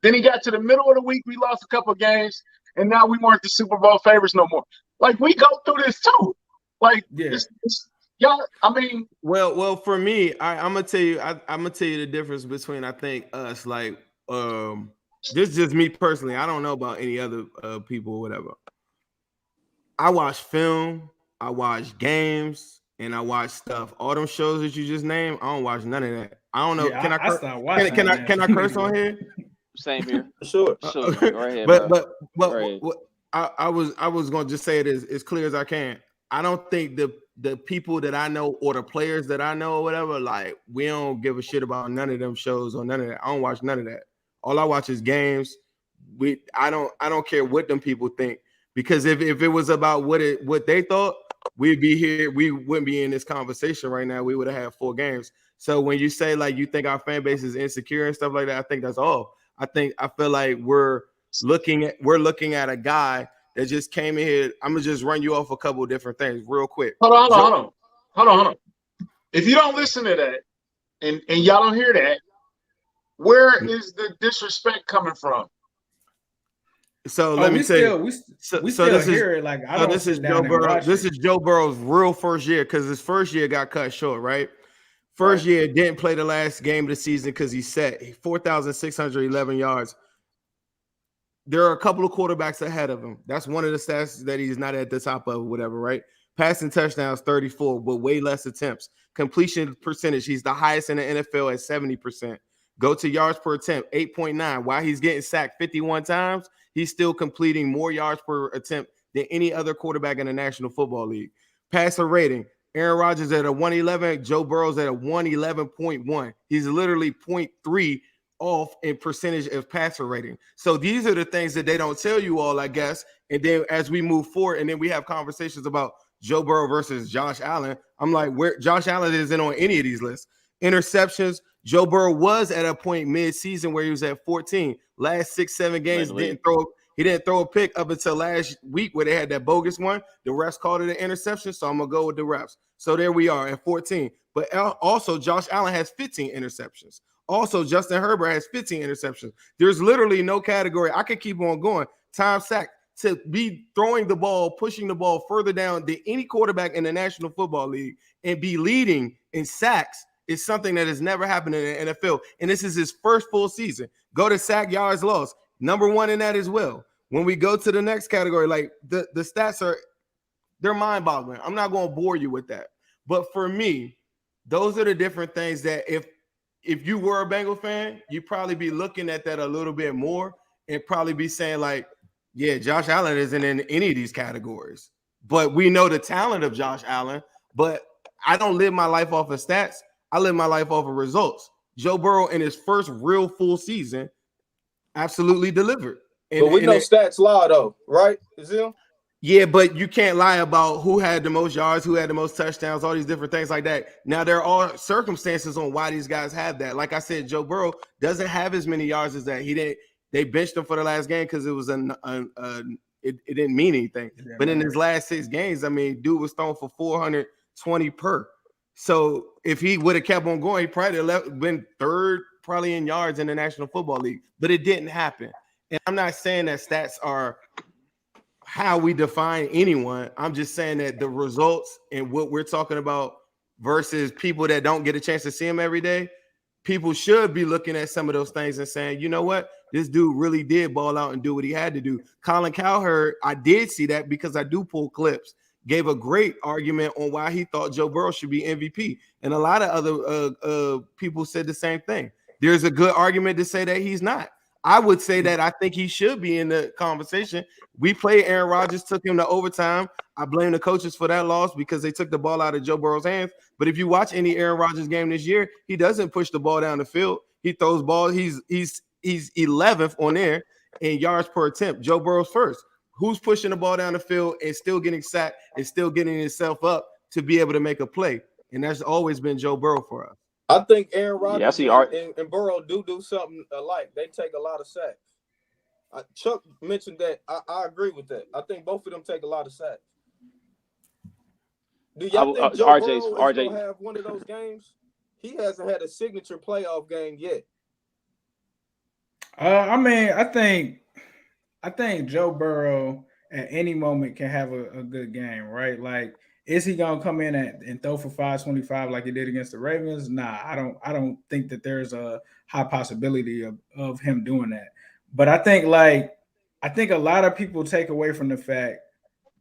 Then he got to the middle of the week. We lost a couple of games, and now we weren't the Super Bowl favorites no more. Like, we go through this too. Like, y'all, I mean. Well, for me, I'm gonna tell you the difference between I think us, like, this is just me personally. I don't know about any other people or whatever. I watch film, I watch games, and I watch stuff. All them shows that you just named, I don't watch none of that. I don't know. Yeah, can I curse on here? Same here. Sure. Go ahead, but right. I was gonna just say it as clear as I can. I don't think the people that I know or the players that I know or whatever, like, we don't give a shit about none of them shows or none of that. I don't watch none of that. All I watch is games. I don't care what them people think, because if it was about what they thought, we'd be here. We wouldn't be in this conversation right now. We would have had 4 games. So when you say like you think our fan base is insecure and stuff like that, I think that's all. I feel like we're looking at a guy that just came in here. I'm gonna just run you off a couple of different things real quick. Hold on. If you don't listen to that and y'all don't hear that, where is the disrespect coming from? So let me tell you. We still hear it. Like, I don't. This is Joe Burrow. This is Joe Burrow's real first year, because his first year got cut short, right? First year didn't play the last game of the season because he set 4,611 yards. There are a couple of quarterbacks ahead of him. That's one of the stats that he's not at the top of, whatever, right? Passing touchdowns 34, but way less attempts. Completion percentage, he's the highest in the NFL at 70%. Go to yards per attempt, 8.9. While he's getting sacked 51 times, he's still completing more yards per attempt than any other quarterback in the National Football League. Passer rating, Aaron Rodgers at a 111, Joe Burrow's at a 111.1. He's literally 0.3 off in percentage of passer rating. So these are the things that they don't tell you all, I guess. And then as we move forward, and then we have conversations about Joe Burrow versus Josh Allen, I'm like, where Josh Allen isn't on any of these lists. Interceptions, Joe Burrow was at a point mid-season where he was at 14. Last 6-7 games, He didn't throw a pick up until last week where they had that bogus one. The refs called it an interception, so I'm going to go with the refs. So there we are at 14. But also, Josh Allen has 15 interceptions. Also, Justin Herbert has 15 interceptions. There's literally no category. I could keep on going. Time sack to be throwing the ball, pushing the ball further down than any quarterback in the National Football League and be leading in sacks is something that has never happened in the NFL. And this is his first full season. Go to sack yards lost. Number one in that as well. When we go to the next category, like the stats they're mind-boggling. I'm not going to bore you with that. But for me, those are the different things that if you were a Bengal fan, you'd probably be looking at that a little bit more and probably be saying like, yeah, Josh Allen isn't in any of these categories. But we know the talent of Josh Allen, but I don't live my life off of stats. I live my life off of results. Joe Burrow in his first real full season absolutely delivered. But we know stats lie though, right? Zim? Yeah, but you can't lie about who had the most yards, who had the most touchdowns, all these different things like that. Now, there are circumstances on why these guys have that. Like I said, Joe Burrow doesn't have as many yards as that. They benched him for the last game because it was it didn't mean anything. Yeah, but in his last 6 games, I mean, dude was throwing for 420 per. So if he would have kept on going, he probably would have been third probably in yards in the National Football League. But it didn't happen. And I'm not saying that stats are how we define anyone. I'm just saying that the results and what we're talking about versus people that don't get a chance to see him every day, people should be looking at some of those things and saying, you know what, this dude really did ball out and do what he had to do. Colin Cowherd, I did see that because I do pull clips, gave a great argument on why he thought Joe Burrow should be MVP. And a lot of other people said the same thing. There's a good argument to say that he's not. I would say that I think he should be in the conversation. We played Aaron Rodgers, took him to overtime. I blame the coaches for that loss because they took the ball out of Joe Burrow's hands. But if you watch any Aaron Rodgers game this year, he doesn't push the ball down the field. He throws balls. He's 11th on there in yards per attempt. Joe Burrow's first. Who's pushing the ball down the field and still getting sacked and still getting himself up to be able to make a play? And that's always been Joe Burrow for us. I think Aaron Rodgers and Burrow do something alike. They take a lot of sacks. Chuck mentioned that. I agree with that. I think both of them take a lot of sacks. Do y'all think Joe Burrow is going to have one of those games? He hasn't had a signature playoff game yet. I mean, I think Joe Burrow at any moment can have a good game, right? Like, is he gonna come in and throw for 525 like he did against the Ravens? Nah, I don't think that there's a high possibility of him doing that. But I think a lot of people take away from the fact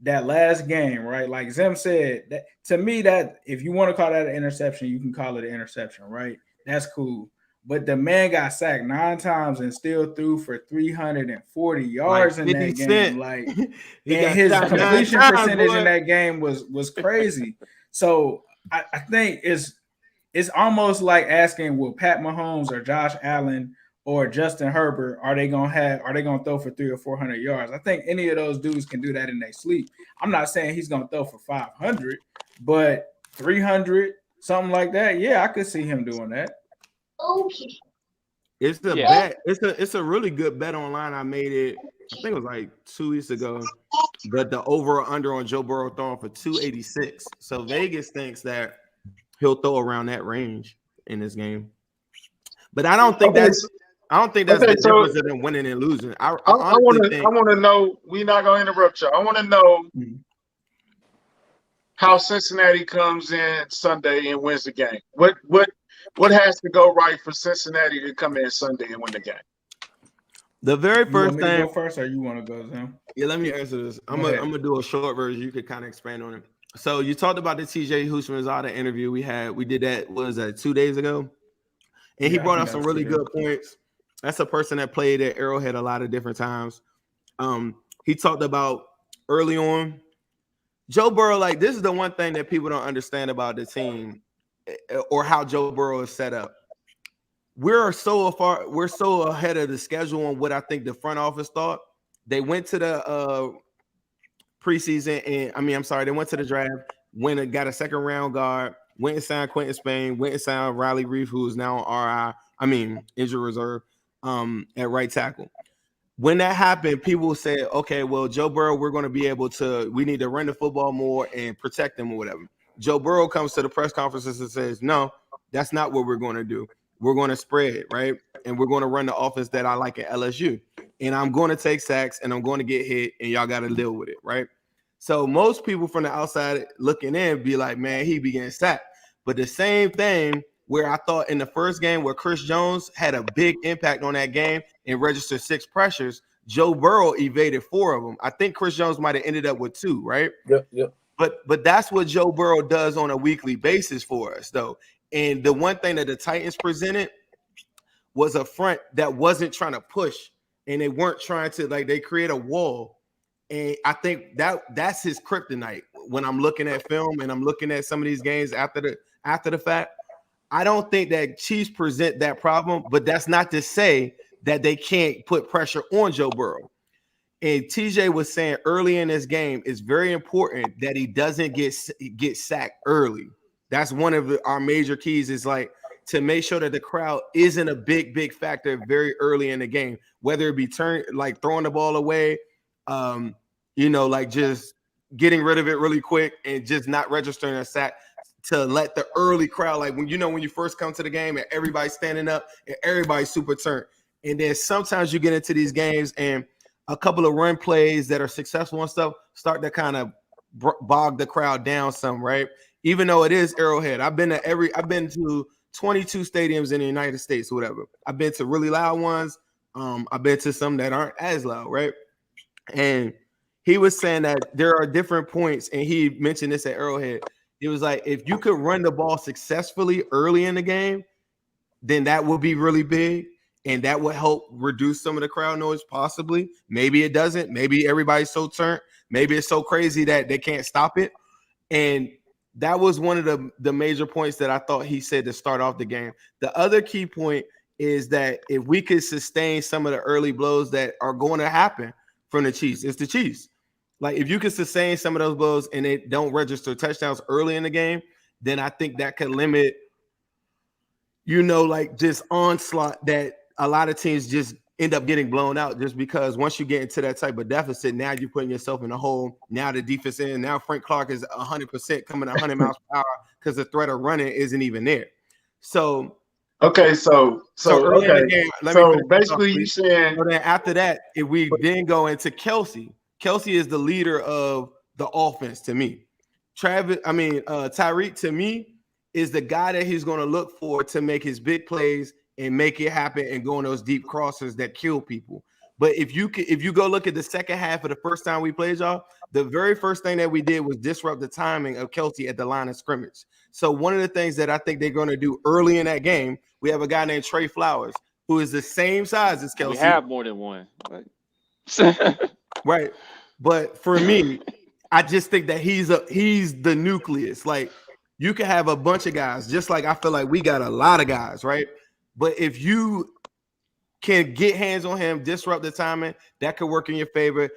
that last game, right? Like Zim said, that to me, that if you want to call that an interception, you can call it an interception, right? That's cool. But the man got sacked 9 times and still threw for 340 yards in that game. Like, and his completion percentage in that game was crazy. So I think it's almost like asking, will Pat Mahomes or Josh Allen or Justin Herbert, are they gonna throw for 300 or 400 yards? I think any of those dudes can do that in their sleep. I'm not saying he's gonna throw for 500, but 300, something like that. Yeah, I could see him doing that. Okay. It's the bet. It's a really good bet online. I made it, I think it was like 2 weeks ago. But the over or under on Joe Burrow throwing for 286. So Vegas thinks that he'll throw around that range in this game. But I don't think that's the difference in winning and losing. I want to know. We're not going to interrupt you. I want to know how Cincinnati comes in Sunday and wins the game. What has to go right for Cincinnati to come in Sunday and win the game? The very first thing. Go first, or you want to go, Zim? Yeah, let me answer this. I'm gonna do a short version. You could kind of expand on it. So you talked about the TJ Houshmandzadeh interview we had. We did that. What was that, 2 days ago? And he brought up some really good points. That's a person that played at Arrowhead a lot of different times. He talked about early on Joe Burrow. Like, this is the one thing that people don't understand about the team or how Joe Burrow is set up. We're so ahead of the schedule on what I think the front office thought. They went to the preseason they went to the draft, went and got a second round guard, went and signed Quentin Spain, went and signed Riley Reef, who is now on injured reserve at right tackle. when that happened, people said, okay, well, Joe Burrow, we need to run the football more and protect him or whatever. Joe Burrow comes to the press conferences and says, no, that's not what we're going to do. We're going to spread, right? And we're going to run the offense that I like at LSU. And I'm going to take sacks and I'm going to get hit and y'all got to deal with it, right? So most people from the outside looking in be like, man, he be getting sacked. But the same thing where I thought in the first game where Chris Jones had a big impact on that game and registered 6 pressures, Joe Burrow evaded 4 of them. I think Chris Jones might have ended up with 2, right? Yep. But that's what Joe Burrow does on a weekly basis for us, though. And the one thing that the Titans presented was a front that wasn't trying to push, and they weren't trying to, like, they create a wall. And I think that's his kryptonite when I'm looking at film and I'm looking at some of these games after the fact. I don't think that Chiefs present that problem, but that's not to say that they can't put pressure on Joe Burrow. And TJ was saying early in this game, it's very important that he doesn't get sacked early. That's one of our major keys, is like to make sure that the crowd isn't a big factor very early in the game, whether it be throwing the ball away, like just getting rid of it really quick and just not registering a sack, to let the early crowd, like when you first come to the game and everybody's standing up and everybody's super turned. And then sometimes you get into these games and a couple of run plays that are successful and stuff start to kind of bog the crowd down some, right? Even though it is Arrowhead. I've been to 22 stadiums in the United States or whatever. I've been to really loud ones. I've been to some that aren't as loud, right? And he was saying that there are different points, and he mentioned this at Arrowhead. It was like, if you could run the ball successfully early in the game, then that would be really big, and that would help reduce some of the crowd noise, possibly. Maybe it doesn't. Maybe everybody's so turned. Maybe it's so crazy that they can't stop it. And that was one of the major points that I thought he said to start off the game. The other key point is that if we could sustain some of the early blows that are going to happen from the Chiefs, it's the Chiefs. Like, if you can sustain some of those blows and they don't register touchdowns early in the game, then I think that could limit, just onslaught that a lot of teams just end up getting blown out, just because once you get into that type of deficit, now you're putting yourself in a hole. Now the defense in. Now Frank Clark is 100% coming 100 miles per hour because the threat of running isn't even there. So okay, so early in the game, so basically you saying. So then after that, if we then go into Kelsey is the leader of the offense to me. Tyreek to me is the guy that he's going to look for to make his big plays and make it happen and go on those deep crossers that kill people. But if you go look at the second half of the first time we played y'all, the very first thing that we did was disrupt the timing of Kelsey at the line of scrimmage. So one of the things that I think they're going to do early in that game, we have a guy named Trey Flowers who is the same size as Kelsey. We have more than one. Right. But for me, I just think that he's the nucleus. Like, you can have a bunch of guys, just like I feel like we got a lot of guys, right? But if you can get hands on him, disrupt the timing, that could work in your favor.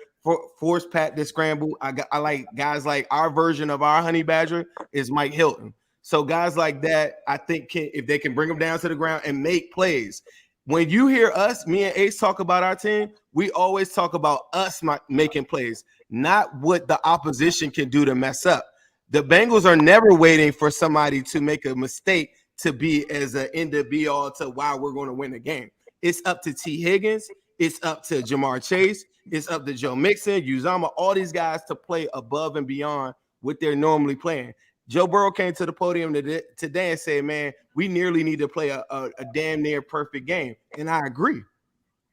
Force Pat to scramble. I like guys like our version of our honey badger is Mike Hilton. So guys like that, I think if they can bring them down to the ground and make plays. When you hear me and Ace talk about our team, we always talk about us making plays, not what the opposition can do to mess up. The Bengals are never waiting for somebody to make a mistake to be as an end of be all to why we're going to win the game. It's up to T. Higgins. It's up to Jamar Chase. It's up to Joe Mixon, Uzama, all these guys to play above and beyond what they're normally playing. Joe Burrow came to the podium today and said, man, we nearly need to play a damn near perfect game. And I agree.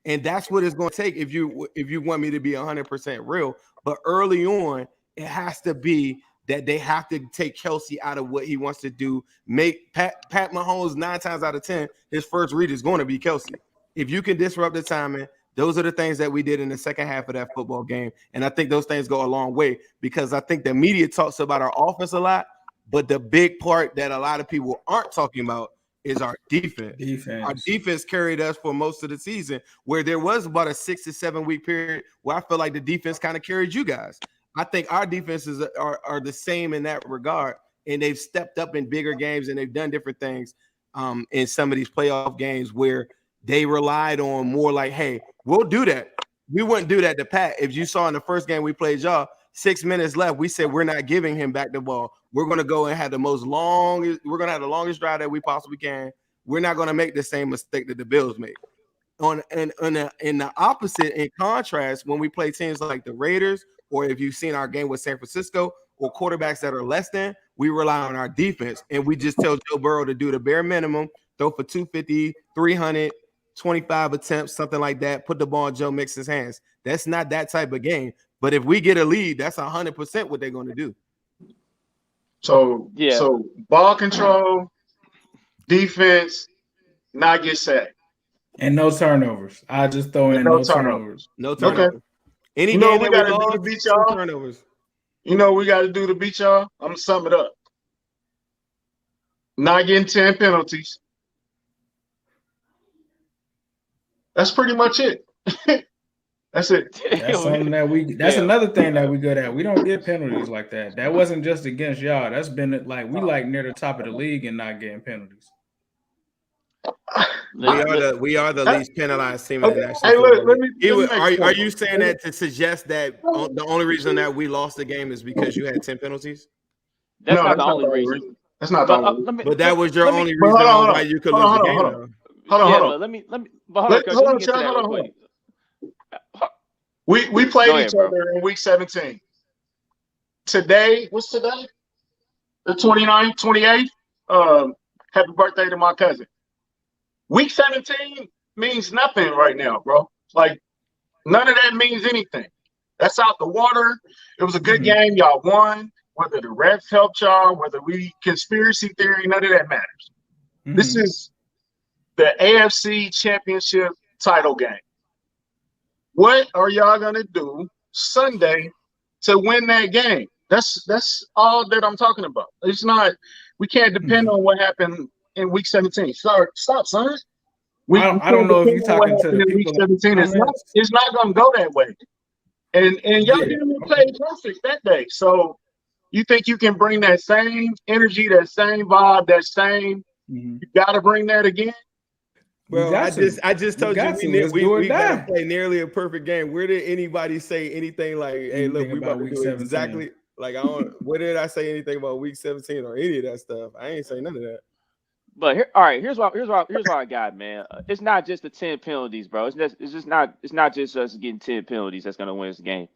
And that's what it's going to take if you want me to be 100% real. But early on, it has to be that they have to take Kelsey out of what he wants to do. Make Pat Mahomes 9 times out of 10, his first read is going to be Kelsey. If you can disrupt the timing, those are the things that we did in the second half of that football game. And I think those things go a long way, because I think the media talks about our offense a lot, but the big part that a lot of people aren't talking about is our defense. Our defense carried us for most of the season, where there was about a 6 to 7 week period where I feel like the defense kind of carried you guys. I think our defenses are the same in that regard, and they've stepped up in bigger games and they've done different things in some of these playoff games where they relied on more like, hey, we'll do that, we wouldn't do that to Pat. If you saw in the first game we played y'all, 6 minutes left, we said we're not giving him back the ball. We're going to go and have the longest drive that we possibly can. We're not going to make the same mistake that the Bills made. In the opposite, in contrast, when we play teams like the Raiders, or if you've seen our game with San Francisco, or quarterbacks that are less than, we rely on our defense, and we just tell Joe Burrow to do the bare minimum, throw for 250, 300, 25 attempts, something like that, put the ball in Joe Mixon's hands. That's not that type of game. But if we get a lead, that's 100% what they're going to do. So ball control, defense, not get sacked. And no turnovers. I just throw in no turnovers. No turnovers. Okay. Any you game know we got to do to beat y'all? Turnovers. You know what we got to do to beat y'all? I'm going to sum it up. Not getting 10 penalties. That's pretty much it. That's it. That's something that that's another thing that we good at. We don't get penalties like that. That wasn't just against y'all. That's been like we like near the top of the league and not getting penalties. We are the least penalized team in the national. Hey, look, let me are you saying that to suggest that the only reason that we lost the game is because you had 10 penalties? That's not the only reason. That's not the only reason. But that was your only reason why you could lose the game. Hold on. Let me. Hold on. We played each other in week 17. Today, what's today? The 29th, 28th. Happy birthday to my cousin. Week 17 means nothing right now, bro. Like, none of that means anything. That's out the water. It was a good game. Y'all won. Whether the refs helped y'all, whether we conspiracy theory, none of that matters. This is the AFC Championship title game. What are y'all gonna do Sunday to win that game? That's all that I'm talking about. It's not. We can't depend on what happened in week 17. Sorry, stop, son. I don't know if you're talking to the week 17. It's not gonna go that way. And y'all didn't play perfect that day. So you think you can bring that same energy, that same vibe, that same? You got to bring that again. Well, I just told you we got to play nearly a perfect game. Where did anybody say anything like, "Hey, look, we about to do exactly"? Like, where did I say anything about week 17 or any of that stuff? I ain't say none of that. But here's what I got, man. It's not just the 10 penalties, bro. It's not just us getting 10 penalties that's gonna win this game.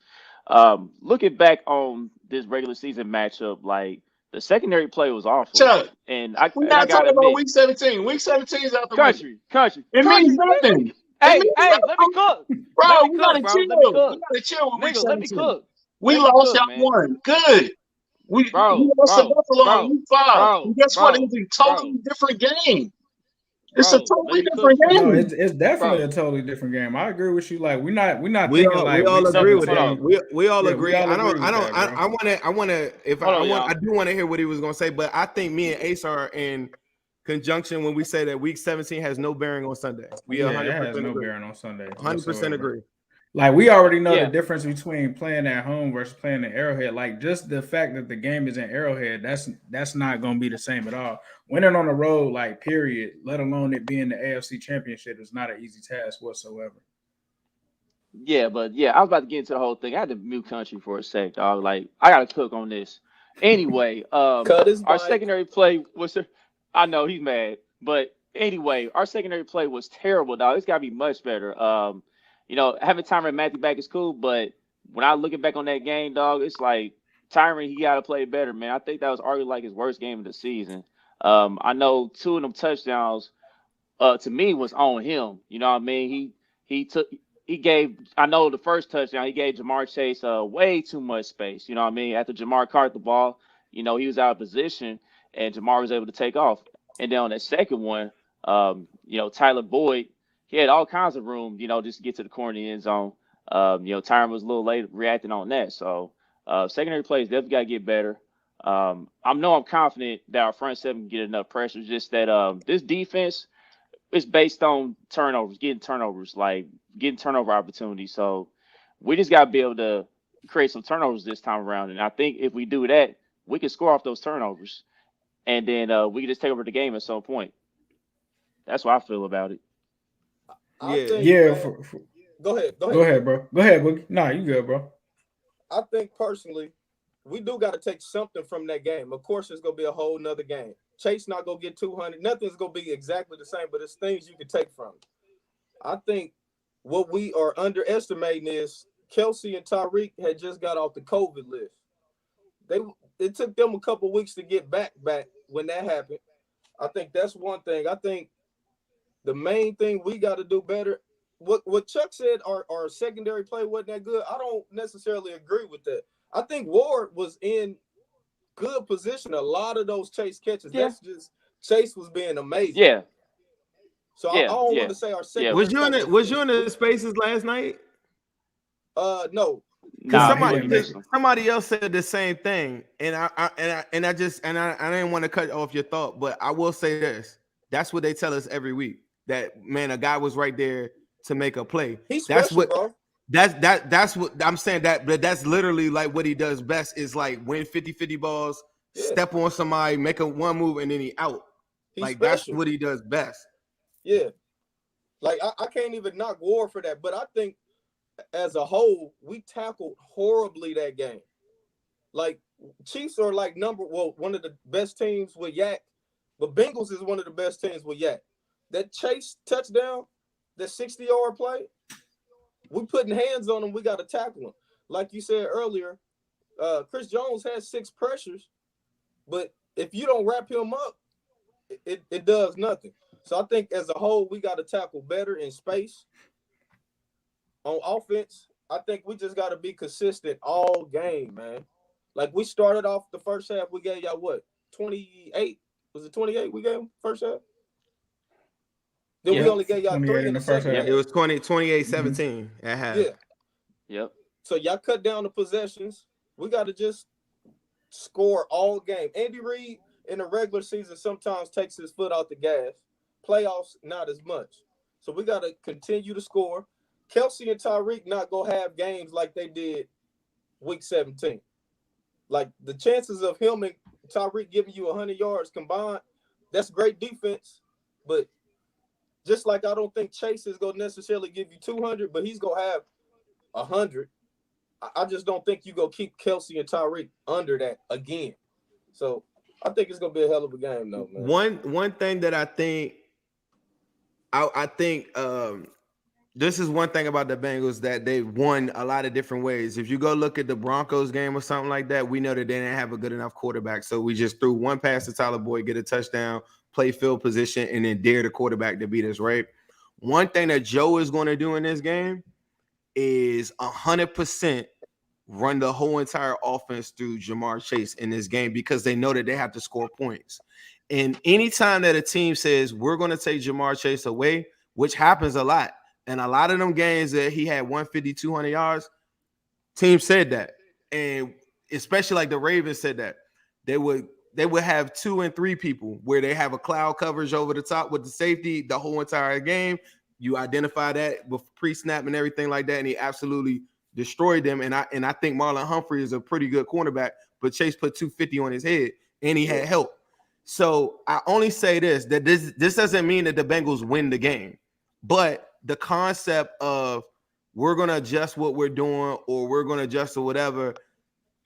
Looking back on this regular season matchup, like the secondary play was awful. Chuck, we're not talking about week 17. Week 17 is out the country. It means nothing. Hey, let me cook, bro. We gotta chill. We gotta chill with week 17. Let me cook. We lost, y'all won. Good. We lost to Buffalo in week 5. And guess what? It's a totally different game. It's a totally different game. No, it's definitely a totally different game. I agree with you. Like we all agree with that. We all agree. I do want to hear what he was gonna say, but I think me and Ace are in conjunction when we say that week 17 has no bearing on Sunday. We 100% has no bearing on Sunday. 100% agree. Like we already know the difference between playing at home versus playing at Arrowhead. Like just the fact that the game is in Arrowhead, that's not going to be the same at all. Winning on the road, like period, let alone it being the AFC Championship, is not an easy task whatsoever. Yeah, but I was about to get into the whole thing. I had to mute country for a sec, dog. Like I got to cook on this. Anyway, our secondary play was. I know he's mad, but anyway, our secondary play was terrible, dog. It's got to be much better. Having Tyrann Matthew back is cool, but when I look back on that game, dog, it's like Tyrann, he got to play better, man. I think that was arguably like his worst game of the season. I know 2 of them touchdowns, to me, was on him. You know what I mean? He gave, I know the first touchdown, he gave Jamar Chase way too much space. You know what I mean? After Jamar caught the ball, he was out of position, and Jamar was able to take off. And then on that second one, Tyler Boyd, he had all kinds of room, just to get to the corner of the end zone. Tyrann was a little late reacting on that. So secondary plays definitely got to get better. I'm confident that our front seven can get enough pressure. It's just that this defense is based on getting turnover opportunities. So we just got to be able to create some turnovers this time around. And I think if we do that, we can score off those turnovers. And then we can just take over the game at some point. That's what I feel about it. Go ahead. Go ahead, bro. Go ahead, Boogie. Nah, you good, bro. I think personally, we do got to take something from that game. Of course, it's gonna be a whole nother game. Chase not gonna get 200. Nothing's gonna be exactly the same, but it's things you can take from it. I think what we are underestimating is Kelsey and Tyreek had just got off the COVID list. It took them a couple weeks to get back when that happened. I think that's one thing. I think the main thing we got to do better. What Chuck said, our secondary play wasn't that good. I don't necessarily agree with that. I think Ward was in good position. A lot of those Chase catches. Yeah. That's just Chase was being amazing. Yeah. So I don't want to say our secondary. Was you in the spaces last night? No. Somebody else said the same thing, and I didn't want to cut off your thought, but I will say this: that's what they tell us every week. That man, a guy was right there to make a play. He's special, bro. That's what I'm saying. But that's literally like what he does best is like win 50-50 balls, step on somebody, make a one move, and then he out. That's what he does best. Yeah, like I can't even knock Ward for that, but I think as a whole we tackled horribly that game. Like Chiefs are like one of the best teams with Yak, but Bengals is one of the best teams with Yak. That Chase touchdown, that 60-yard play, we putting hands on them. We got to tackle them. Like you said earlier, Chris Jones has 6 pressures, but if you don't wrap him up, it does nothing. So I think as a whole, we got to tackle better in space. On offense, I think we just got to be consistent all game, man. Like we started off the first half, we gave y'all what? 28? Was it 28 we gave them first half? Then we only gave y'all 3 in the first half. It was 28-17 at half. Yeah. Yep. So y'all cut down the possessions. We got to just score all game. Andy Reid in the regular season sometimes takes his foot off the gas. Playoffs, not as much. So we got to continue to score. Kelsey and Tyreek not going to have games like they did week 17. Like the chances of him and Tyreek giving you 100 yards combined, that's great defense. But just like I don't think Chase is going to necessarily give you 200, but he's going to have 100. I just don't think you're going to keep Kelsey and Tyreek under that again. So I think it's going to be a hell of a game, though, man. One thing that I think this is one thing about the Bengals that they won a lot of different ways. If you go look at the Broncos game or something like that, we know that they didn't have a good enough quarterback. So we just threw one pass to Tyler Boyd, get a touchdown, play field position, and then dare the quarterback to beat us, right? One thing that Joe is going to do in this game is 100% run the whole entire offense through Jamar Chase in this game because they know that they have to score points. And anytime that a team says, we're going to take Jamar Chase away, which happens a lot, and a lot of them games that he had 150, 200 yards, teams said that. And especially like the Ravens said that. They would have 2 and 3 people where they have a cloud coverage over the top with the safety the whole entire game. You identify that with pre-snap and everything like that, and he absolutely destroyed them. And I think Marlon Humphrey is a pretty good cornerback, but Chase put 250 on his head, and he had help. So I only say this doesn't mean that the Bengals win the game, but the concept of we're going to adjust what we're doing or we're going to adjust or whatever,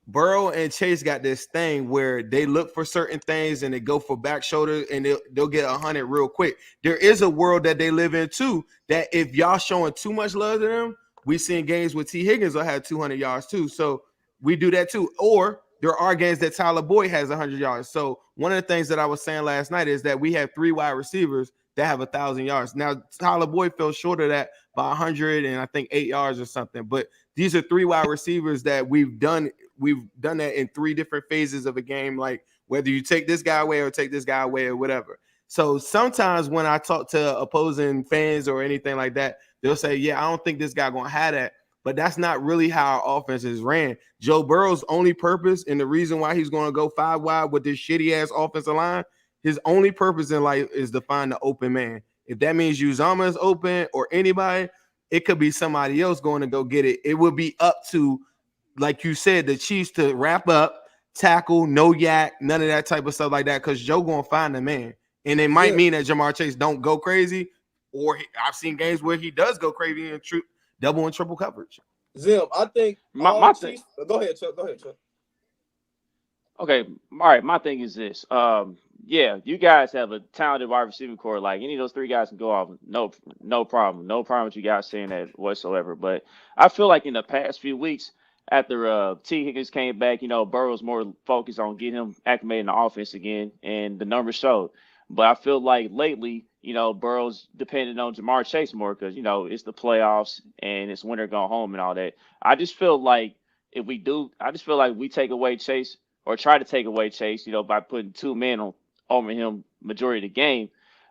Burrow and Chase got this thing where they look for certain things and they go for back shoulder and they'll get 100 real quick. There is a world that they live in too, that if y'all showing too much love to them, we seen games where T. Higgins will have 200 yards too. So we do that too. Or there are games that Tyler Boyd has 100 yards. So one of the things that I was saying last night is that we have 3 wide receivers that have 1,000 yards. Now, Tyler Boyd fell short of that by 100 and I think 8 yards or something. But these are 3 wide receivers that we've done that in 3 different phases of a game, like whether you take this guy away or take this guy away or whatever. So sometimes when I talk to opposing fans or anything like that, they'll say, yeah, I don't think this guy going to have that. But that's not really how our offense is ran. Joe Burrow's only purpose and the reason why he's going to go 5 wide with this shitty-ass offensive line, his only purpose in life is to find the open man. If that means Uzomah is open or anybody, it could be somebody else going to go get it. It would be up to, like you said, the Chiefs to wrap up, tackle, no yak, none of that type of stuff like that, because Joe going to find the man. And it might mean that Jamar Chase don't go crazy, or I've seen games where he does go crazy and double and triple coverage. Zim, I think my thing. Go ahead, Chuck. Go ahead, Chuck. Okay, all right. My thing is this. Yeah, you guys have a talented wide receiving core. Like any of those three guys can go off. No problem. No problem with you guys saying that whatsoever. But I feel like in the past few weeks, after T. Higgins came back, Burrow's more focused on getting him acclimated in the offense again, and the numbers showed. But I feel like lately, Burrow's dependent on Jamar Chase more because, it's the playoffs and it's winter gone home and all that. I just feel like we take away Chase or try to take away Chase, by putting two men over him majority of the game.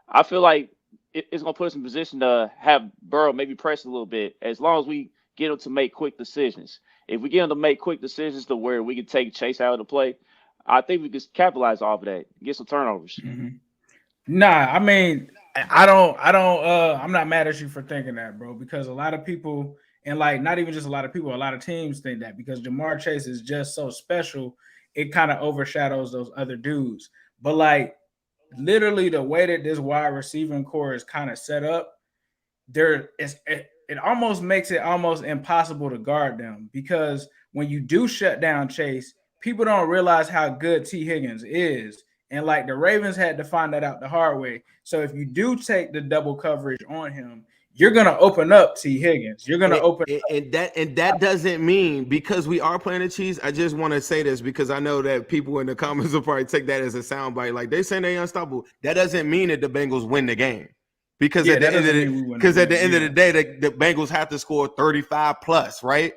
I feel like it's going to put us in position to have Burrow maybe press a little bit as long as we get him to make quick decisions. If we get him to make quick decisions to where we can take Chase out of the play, I think we could capitalize off of that, get some turnovers. Mm-hmm. Nah, I mean, I'm not mad at you for thinking that, bro, because a lot of people, and like not even just a lot of people, a lot of teams think that because Jamar Chase is just so special, it kind of overshadows those other dudes. But like literally the way that this wide receiving core is kind of set up, it almost makes it almost impossible to guard them because when you do shut down Chase, people don't realize how good T. Higgins is. And like the Ravens had to find that out the hard way. So if you do take the double coverage on him, you're gonna open up T. Higgins. You're gonna and that doesn't mean because we are playing the Chiefs. I just want to say this because I know that people in the comments will probably take that as a soundbite. Like they saying they unstoppable. That doesn't mean that the Bengals win the game. Because at the end of the day, the Bengals have to score 35 plus, right?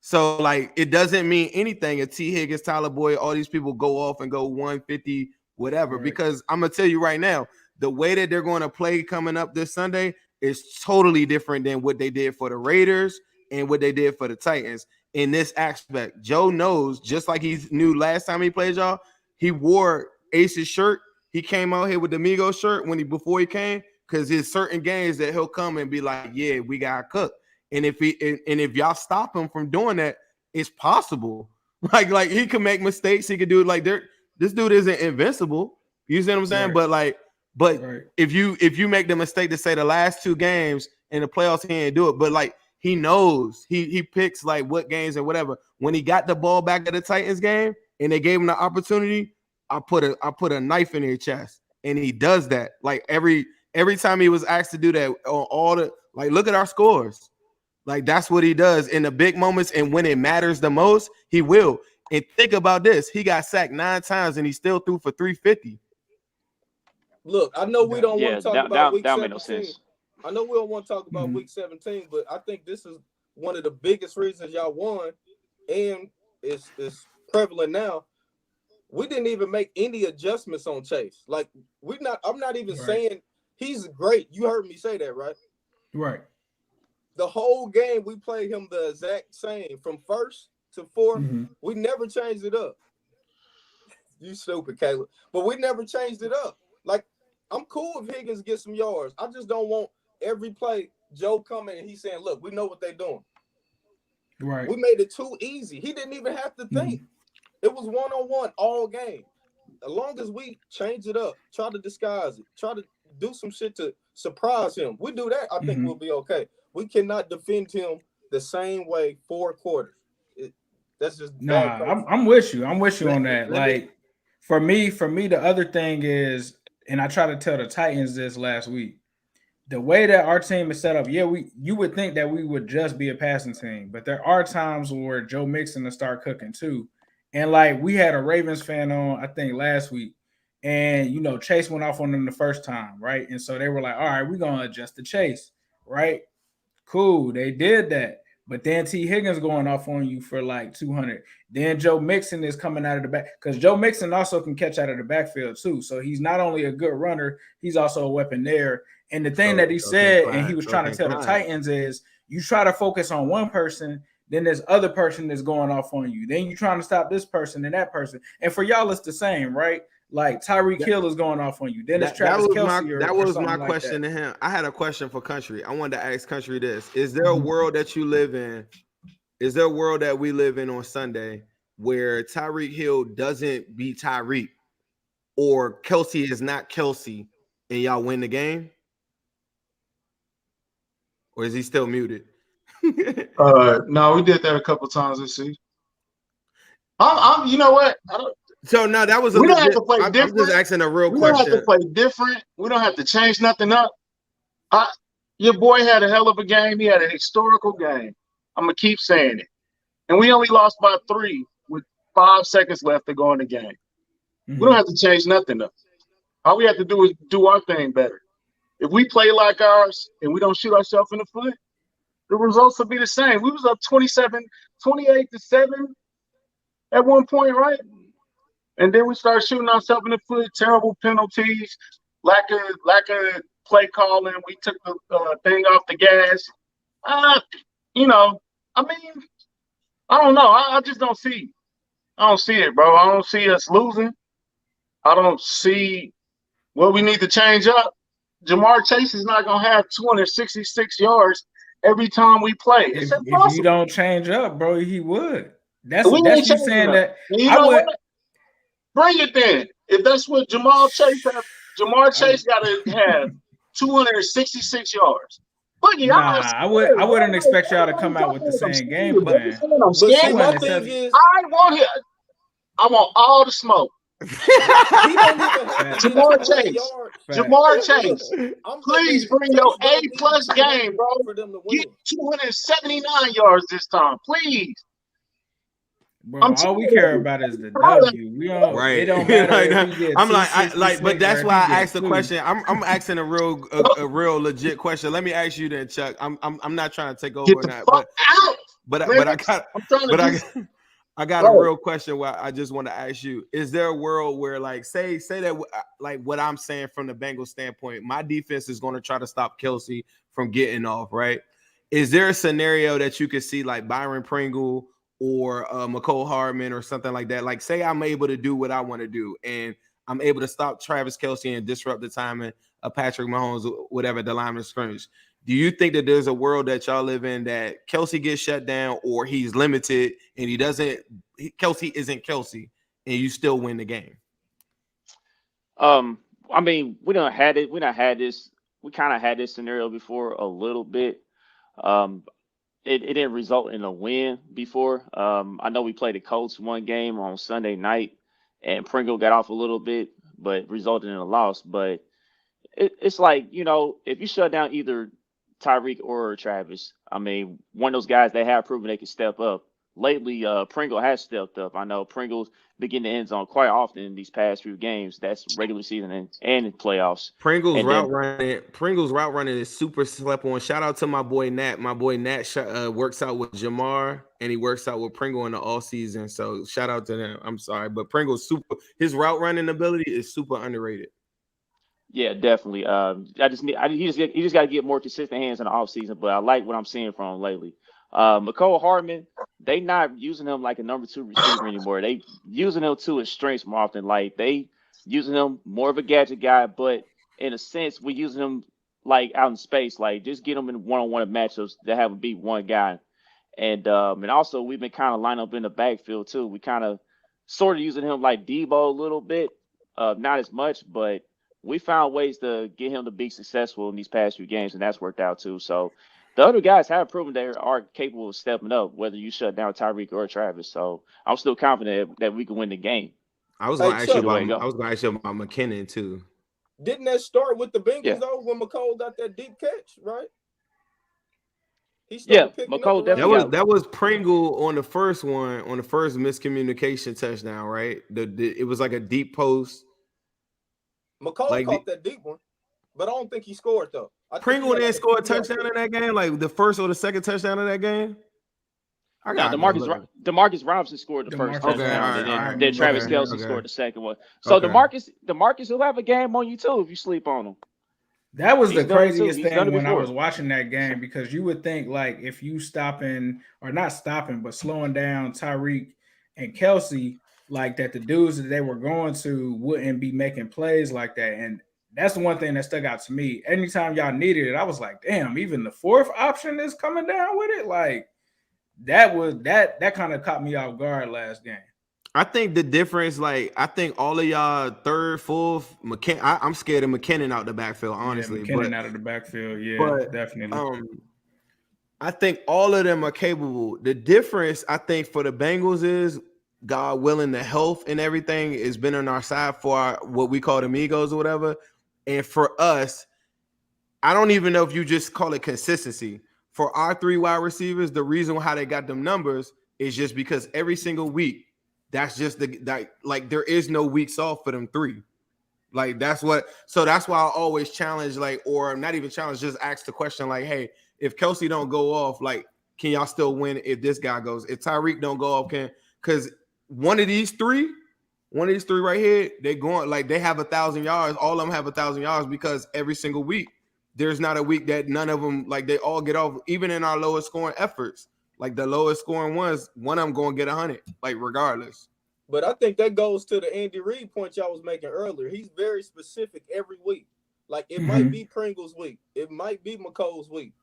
So like it doesn't mean anything if T. Higgins, Tyler Boyd, all these people go off and go 150. Whatever, right. Because I'm gonna tell you right now, the way that they're going to play coming up this Sunday is totally different than what they did for the Raiders and what they did for the Titans in this aspect. Joe knows, just like he knew last time he played y'all, he wore Ace's shirt. He came out here with the Migos shirt before he came, because there's certain games that he'll come and be like, yeah, we got cooked. And if y'all stop him from doing that, it's possible. Like he could make mistakes. He could do it like this dude isn't invincible. You see what I'm saying? Right. But right. if you make the mistake to say the last two games in the playoffs, he didn't do it. But like he knows, he picks like what games and whatever. When he got the ball back at the Titans game and they gave him the opportunity, I put a knife in his chest, and he does that. Like every time he was asked to do that on all the look at our scores. Like that's what he does in the big moments, and when it matters the most, he will. And think about this. He got sacked 9 times and he still threw for 350. Look, I know we don't want to talk about week 17. No, I know we don't want to talk about week 17, but I think this is one of the biggest reasons y'all won, and it's prevalent now. We didn't even make any adjustments on Chase. Like I'm not even saying he's great. You heard me say that, right? Right. The whole game we played him the exact same from first to 4th. Mm-hmm. We never changed it up. You stupid, Caleb. But we never changed it up. Like, I'm cool if Higgins gets some yards. I just don't want every play Joe coming and he's saying, look, we know what they're doing. Right. We made it too easy. He didn't even have to think. It was one-on-one all game. As long as we change it up, try to disguise it, try to do some shit to surprise him. We do that, I think we'll be okay. We cannot defend him the same way 4 quarters. That's just I'm with you. I'm with you on that. Like for me, the other thing is, and I tried to tell the Titans this last week, the way that our team is set up, you would think that we would just be a passing team, but there are times where Joe Mixon will start cooking too. And like we had a Ravens fan on, I think last week, and Chase went off on them the first time, right? And so they were like, all right, we're gonna adjust the Chase, right? Cool, they did that. But then T. Higgins going off on you for like 200. Then Joe Mixon is coming out of the back because Joe Mixon also can catch out of the backfield too. So he's not only a good runner, he's also a weapon there. And the thing that he said, and he was trying to tell the Titans is, you try to focus on one person, then there's other person that's going off on you. Then you're trying to stop this person and that person. And for y'all, it's the same, right? Like Tyreek Hill is going off on you. Then it's Travis Kelce. That was my question to him. I had a question for Country. I wanted to ask Country this. Is there a world that you live in? Is there a world that we live in on Sunday where Tyreek Hill doesn't beat Tyreek, or Kelce is not Kelce, and y'all win the game? Or is he still muted? No, we did that a couple times this season. You know what? So no, that was we don't have to play different. I'm just asking a real we question. We don't have to play different. We don't have to change nothing up. Your boy had a hell of a game. He had a historical game. I'm gonna keep saying it. And we only lost by 3 with 5 seconds left to go in the game. Mm-hmm. We don't have to change nothing up. All we have to do is do our thing better. If we play like ours and we don't shoot ourselves in the foot, the results will be the same. We was up 28-7 at one point, right? And then we started shooting ourselves in the foot, terrible penalties, lack of play calling. We took the thing off the gas. I don't know. I just don't see. I don't see it, bro. I don't see us losing. I don't see what we need to change up. Jamar Chase is not going to have 266 yards every time we play. It's impossible. If you don't change up, bro, he would. That's you saying that. I would. Bring it then. If that's what Jamar Chase got to have 266 yards. I wouldn't expect y'all to come out with the same game plan. I want all the smoke. Jamar Chase, please bring your A+ game, bro. Get 279 yards this time, please. Bro, all we care about is the W. We don't. Right. It don't matter. But that's why I asked the question. I'm asking a real legit question. Let me ask you then, Chuck. I'm not trying to take over or not, I got a real question where I just want to ask you: is there a world where, like, say that, like what I'm saying from the Bengals standpoint, my defense is going to try to stop Kelce from getting off, right? Is there a scenario that you could see, like Byron Pringle or McCole Hardman or something like that? Like, say I'm able to do what I want to do and I'm able to stop Travis Kelce and disrupt the timing of Patrick Mahomes, whatever, the line of scrimmage. Do you think that there's a world that y'all live in that Kelce gets shut down or he's limited and Kelce isn't Kelce and you still win the game? I mean, we kind of had this scenario before a little bit. It didn't result in a win before. I know we played the Colts one game on Sunday night, and Pringle got off a little bit, but resulted in a loss. But it's like, if you shut down either Tyreek or Travis, I mean, one of those guys that have proven they can step up. Lately, Pringle has stepped up. I know Pringle's been getting the end zone quite often in these past few games. That's regular season and in playoffs. Pringle's route running is super slept on. Shout out to my boy Nat. My boy Nat works out with Jamar and he works out with Pringle in the all season. So shout out to them. I'm sorry, but Pringle's super. His route running ability is super underrated. Yeah, definitely. He just got to get more consistent hands in the offseason, but I like what I'm seeing from him lately. McCole Hardman, they not using him like a number 2 receiver anymore. They using him to his strengths more often. Like, they using him more of a gadget guy, but in a sense, we're using him like out in space. Like, just get him in one-on-one matchups that have him beat one guy. And also we've been kind of lining up in the backfield too. We kind of sort of using him like Debo a little bit, not as much, but we found ways to get him to be successful in these past few games, and that's worked out too. So the other guys have proven they are capable of stepping up, whether you shut down Tyreek or Travis. So I'm still confident that we can win the game. I was going to ask you about McKinnon too. Didn't that start with the Bengals though when McCole got that deep catch, right? McCole definitely. That was Pringle on the first one, on the first miscommunication touchdown, right? It was like a deep post. McCole caught that deep one, but I don't think he scored though. Pringle didn't score a touchdown in that game, like the first or the second touchdown in that game. DeMarcus Robinson scored the first touchdown, and then Travis Kelce scored the second one. So DeMarcus will have a game on you too if you sleep on him. That was the craziest thing when I was watching that game, because you would think like if you slowing down Tyreek and Kelce, like that the dudes that they were going to wouldn't be making plays like that. And that's the one thing that stuck out to me. Anytime y'all needed it, I was like, damn, even the fourth option is coming down with it. Like that kind of caught me off guard last game. I think the difference, like, I think all of y'all third, fourth, I'm scared of McKinnon out the backfield, honestly. McKinnon out of the backfield, definitely. I think all of them are capable. The difference, I think, for the Bengals is, God willing, the health and everything has been on our side for what we call the amigos or whatever. And for us, I don't even know if you just call it consistency. For our 3 wide receivers, the reason how they got them numbers is just because every single week, that's just like there is no weeks off for them 3. Like that's why I always challenge, like, or not even challenge, just ask the question, like, hey, if Kelsey don't go off, like, can y'all still win if this guy goes? If Tyreek don't go off, because one of these three right here, they going, like, they have 1,000 yards. All of them have 1,000 yards because every single week, there's not a week that none of them, like, they all get off, even in our lowest scoring efforts. Like the lowest scoring ones, one of them going to get 100, like, regardless. But I think that goes to the Andy Reid point y'all was making earlier. He's very specific every week. Like, it might be Pringle's week. It might be McColl's week.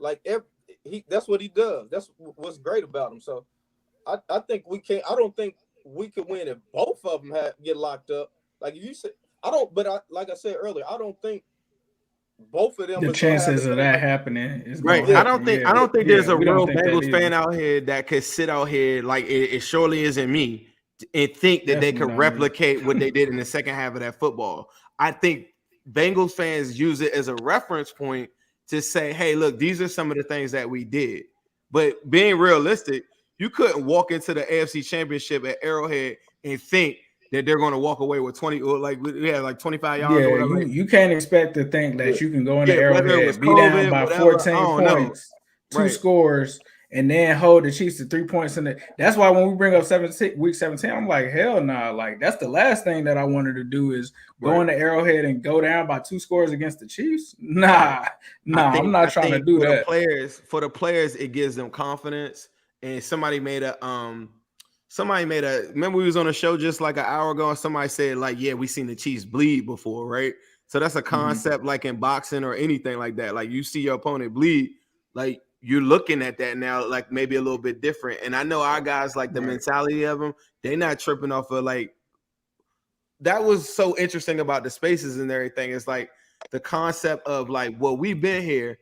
Like, that's what he does. That's what's great about him. So I think we can't. I don't think we could win if both of them get locked up. Like you said, like I said earlier, I don't think both of them. The chances of that happening is right. I don't think there's a real Bengals fan out here that could sit out here, like, it surely isn't me, and think that they could replicate what they did in the second half of that football. I think Bengals fans use it as a reference point to say, hey, look, these are some of the things that we did. But being realistic, you couldn't walk into the AFC Championship at Arrowhead and think that they're going to walk away with 20, or like we had like 25 yards. Yeah, or whatever. You can't expect to think that you can go into Arrowhead, be down by 14 points, 2 scores, and then hold the Chiefs to 3 points in it. That's why when we bring up week 17, I'm like, hell nah. Like, that's the last thing that I wanted to do is go into Arrowhead and go down by 2 scores against the Chiefs. Nah, I'm not trying to do that. For the players, it gives them confidence. And somebody made a remember we was on a show just like an hour ago, and somebody said, like, yeah, we seen the Chiefs bleed before, right? So that's a concept like in boxing or anything like that. Like, you see your opponent bleed, like, you're looking at that now, like, maybe a little bit different. And I know our guys, like, the mentality of them, they're not tripping off of, like, that was so interesting about the spaces and everything. It's like the concept of, like, well, we've been here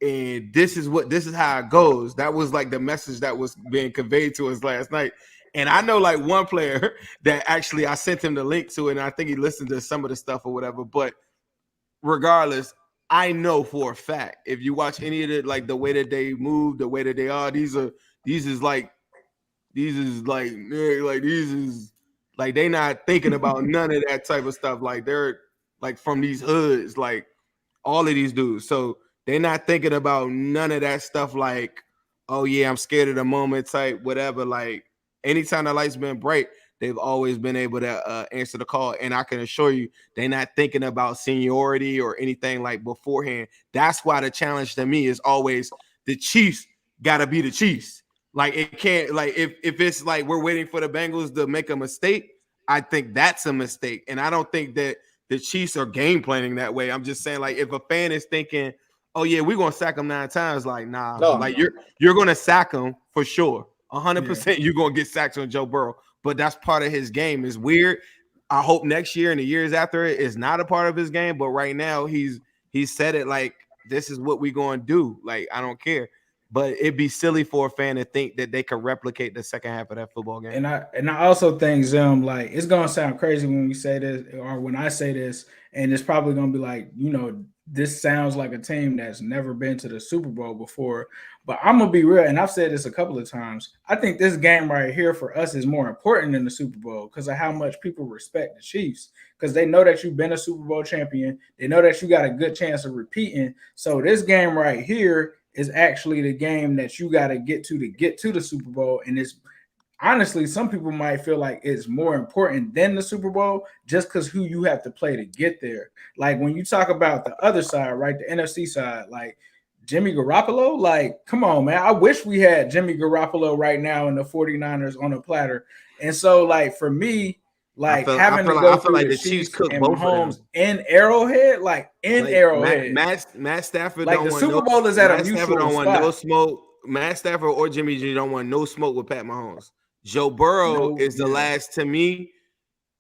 and this is how it goes. That was like the message that was being conveyed to us last night. And I know, like, one player that actually I sent him the link to it, and I think he listened to some of the stuff or whatever. But regardless, I know for a fact, if you watch any of it, like the way that they move, the way that they are, these is like they not thinking about none of that type of stuff. Like, they're like from these hoods, like all of these dudes. So they're not thinking about none of that stuff. Like, oh yeah, I'm scared of the moment type, whatever. Like, anytime the light's been bright, they've always been able to answer the call. And I can assure you, they're not thinking about seniority or anything like beforehand. That's why the challenge to me is always the Chiefs got to be the Chiefs. Like, it can't, like, if it's like we're waiting for the Bengals to make a mistake, I think that's a mistake. And I don't think that the Chiefs are game planning that way. I'm just saying, like, if a fan is thinking, oh yeah, we're going to sack them 9 times, like, nah, like you're going to sack them for sure. 100% you're going to get sacked on Joe Burrow. But that's part of his game. It's weird. I hope next year and the years after it is not a part of his game. But right now, he's said it like, this is what we're going to do. Like, I don't care. But it'd be silly for a fan to think that they could replicate the second half of that football game. And I also think, Zim, like, it's going to sound crazy when we say this, or when I say this, and it's probably going to be like, you know, this sounds like a team that's never been to the Super Bowl before. But I'm going to be real, and I've said this a couple of times. I think this game right here for us is more important than the Super Bowl because of how much people respect the Chiefs, because they know that you've been a Super Bowl champion. They know that you got a good chance of repeating. So this game right here is actually the game that you got to get to the Super Bowl. And it's honestly, some people might feel like it's more important than the Super Bowl just because who you have to play to get there. Like, when you talk about the other side, right, the NFC side, like Jimmy Garoppolo, like, come on, man. I wish we had Jimmy Garoppolo right now in the 49ers on a platter. And so, like, for me, like, having to go through the Chiefs cook and Mahomes in Arrowhead, like Arrowhead. Matt Stafford, like, the Super Bowl is at a mutual don't spot. Want no smoke. Matt Stafford or Jimmy G don't want no smoke with Pat Mahomes. Joe Burrow is the last, to me.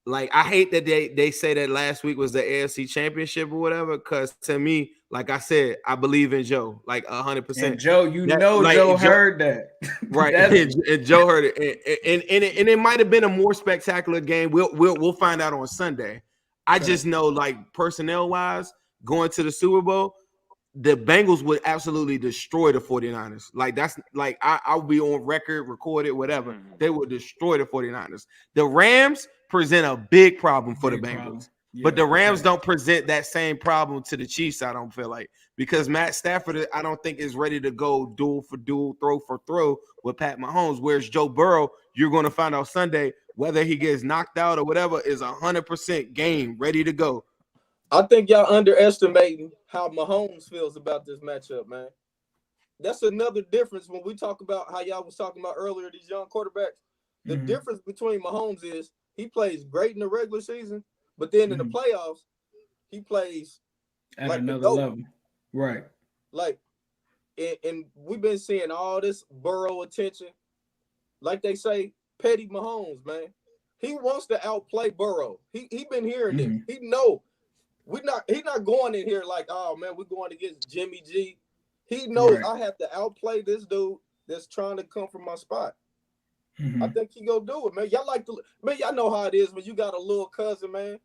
like I hate that they say that last week was the AFC Championship or whatever. Because to me, like I said, I believe in Joe like 100%. And Joe, Joe heard that, right? and Joe heard it, and it might have been a more spectacular game. We'll find out on Sunday. I just know, like personnel wise, going to the Super Bowl, the Bengals would absolutely destroy the 49ers. Like that's like I'll be on record, recorded, whatever. They would destroy the 49ers. The Rams present a big problem for the Bengals. Yeah, but the Rams don't present that same problem to the Chiefs, I don't feel like, because Matt Stafford, I don't think is ready to go duel for duel, throw for throw with Pat Mahomes. Whereas Joe Burrow, you're going to find out Sunday whether he gets knocked out or whatever, is 100% game, ready to go. I think y'all underestimating how Mahomes feels about this matchup, man. That's another difference when we talk about how y'all was talking about earlier, these young quarterbacks. The difference between Mahomes is he plays great in the regular season, but then in the playoffs, he plays at like another level. Right. Like, and we've been seeing all this Burrow attention. Like they say, petty Mahomes, man. He wants to outplay Burrow. He been hearing this. He know. He's not going in here like, oh man, we're going against Jimmy G. He knows I have to outplay this dude that's trying to come from my spot. I think he gonna do it, man. Y'all know how it is when you got a little cousin, man,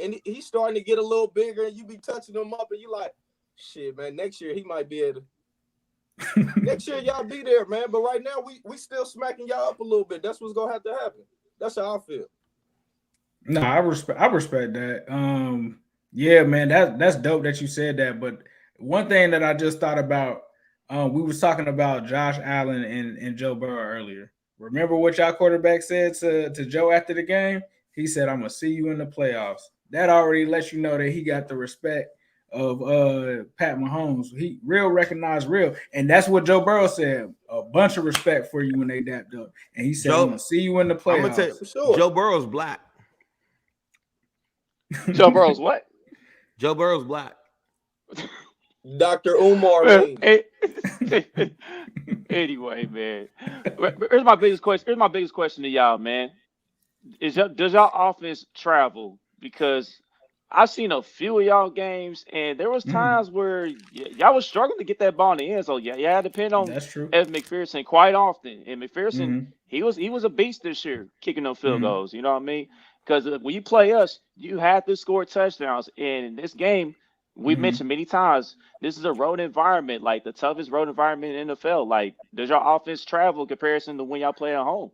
and he's starting to get a little bigger, and you be touching him up, and you like, shit, man. Next year he might be able to. Next year y'all be there, man. But right now we still smacking y'all up a little bit. That's what's gonna have to happen. That's how I feel. No, I respect that. Yeah, man, that's dope that you said that. But one thing that I just thought about, we was talking about Josh Allen and Joe Burrow earlier. Remember what y'all quarterback said to Joe after the game? He said, "I'm gonna see you in the playoffs." That already lets you know that he got the respect of Pat Mahomes. He recognized real, and that's what Joe Burrow said. A bunch of respect for you when they dapped up, and he said, "I'm gonna see you in the playoffs." I'm gonna tell you, for sure. Joe Burrow's black. Joe Burrow's what? Joe Burrow's black. Dr. Umar. Anyway, man. Here's my biggest question to y'all, man. Does y'all offense travel? Because I've seen a few of y'all games, and there was times where y'all was struggling to get that ball in the end. So yeah, depend on Evan McPherson quite often. And McPherson, he was a beast this year, kicking them field goals. You know what I mean? Because when you play us, you have to score touchdowns. And in this game, we mentioned many times, this is a road environment, like the toughest road environment in the NFL. Like, does your offense travel in comparison to when y'all play at home?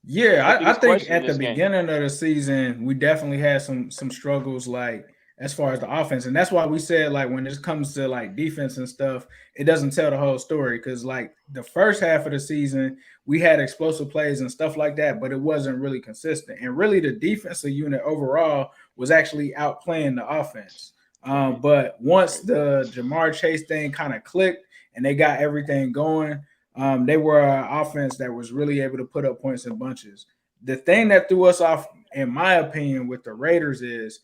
Yeah, I think at the beginning of the season, we definitely had some struggles, like as far as the offense. And that's why we said, like, when it comes to like defense and stuff, it doesn't tell the whole story. Because like the first half of the season, we had explosive plays and stuff like that, but it wasn't really consistent. And really the defensive unit overall was actually outplaying the offense. But once the Jamar Chase thing kind of clicked and they got everything going, they were an offense that was really able to put up points in bunches. The thing that threw us off, in my opinion, with the Raiders is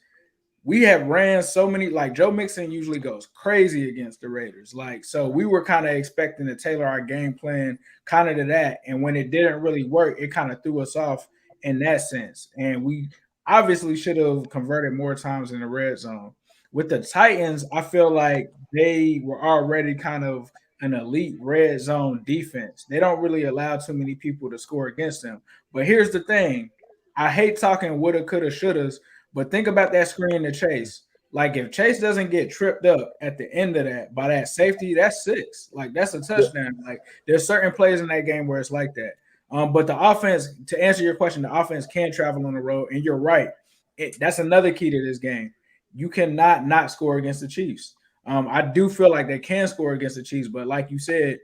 we have ran so many, like Joe Mixon usually goes crazy against the Raiders. Like, so we were kind of expecting to tailor our game plan kind of to that. And when it didn't really work, it kind of threw us off in that sense. And we obviously should have converted more times in the red zone. With the Titans, I feel like they were already kind of an elite red zone defense. They don't really allow too many people to score against them. But here's the thing. I hate talking woulda, coulda, shouldas, but think about that screen to Chase. Like, if Chase doesn't get tripped up at the end of that by that safety, that's 6. Like, that's a touchdown. Like, there's certain plays in that game where it's like that. But the offense, to answer your question, the offense can travel on the road, and you're right. That's another key to this game. You cannot not score against the Chiefs. I do feel like they can score against the Chiefs, but like you said,